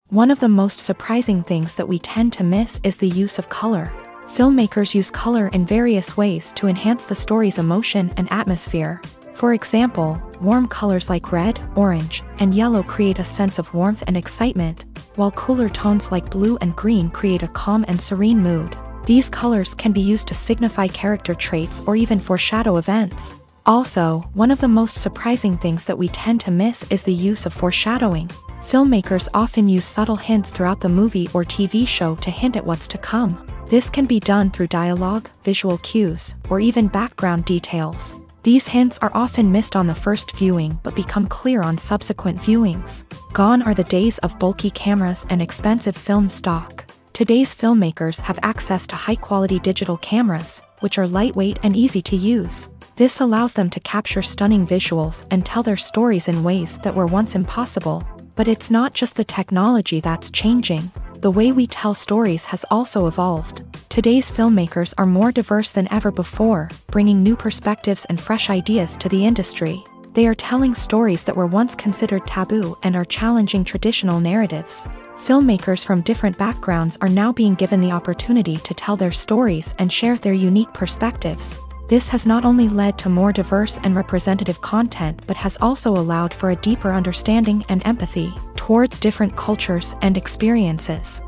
One of the most surprising things that we tend to miss is the use of color. Filmmakers use color in various ways to enhance the story's emotion and atmosphere. For example, warm colors like red, orange, and yellow create a sense of warmth and excitement, while cooler tones like blue and green create a calm and serene mood. These colors can be used to signify character traits or even foreshadow events. Also, one of the most surprising things that we tend to miss is the use of foreshadowing. Filmmakers often use subtle hints throughout the movie or TV show to hint at what's to come. This can be done through dialogue, visual cues, or even background details. These hints are often missed on the first viewing but become clear on subsequent viewings. Gone are the days of bulky cameras and expensive film stock. Today's filmmakers have access to high-quality digital cameras, which are lightweight and easy to use. This allows them to capture stunning visuals and tell their stories in ways that were once impossible. But it's not just the technology that's changing. The way we tell stories has also evolved. Today's filmmakers are more diverse than ever before, bringing new perspectives and fresh ideas to the industry. They are telling stories that were once considered taboo and are challenging traditional narratives. Filmmakers from different backgrounds are now being given the opportunity to tell their stories and share their unique perspectives. This has not only led to more diverse and representative content but has also allowed for a deeper understanding and empathy towards different cultures and experiences.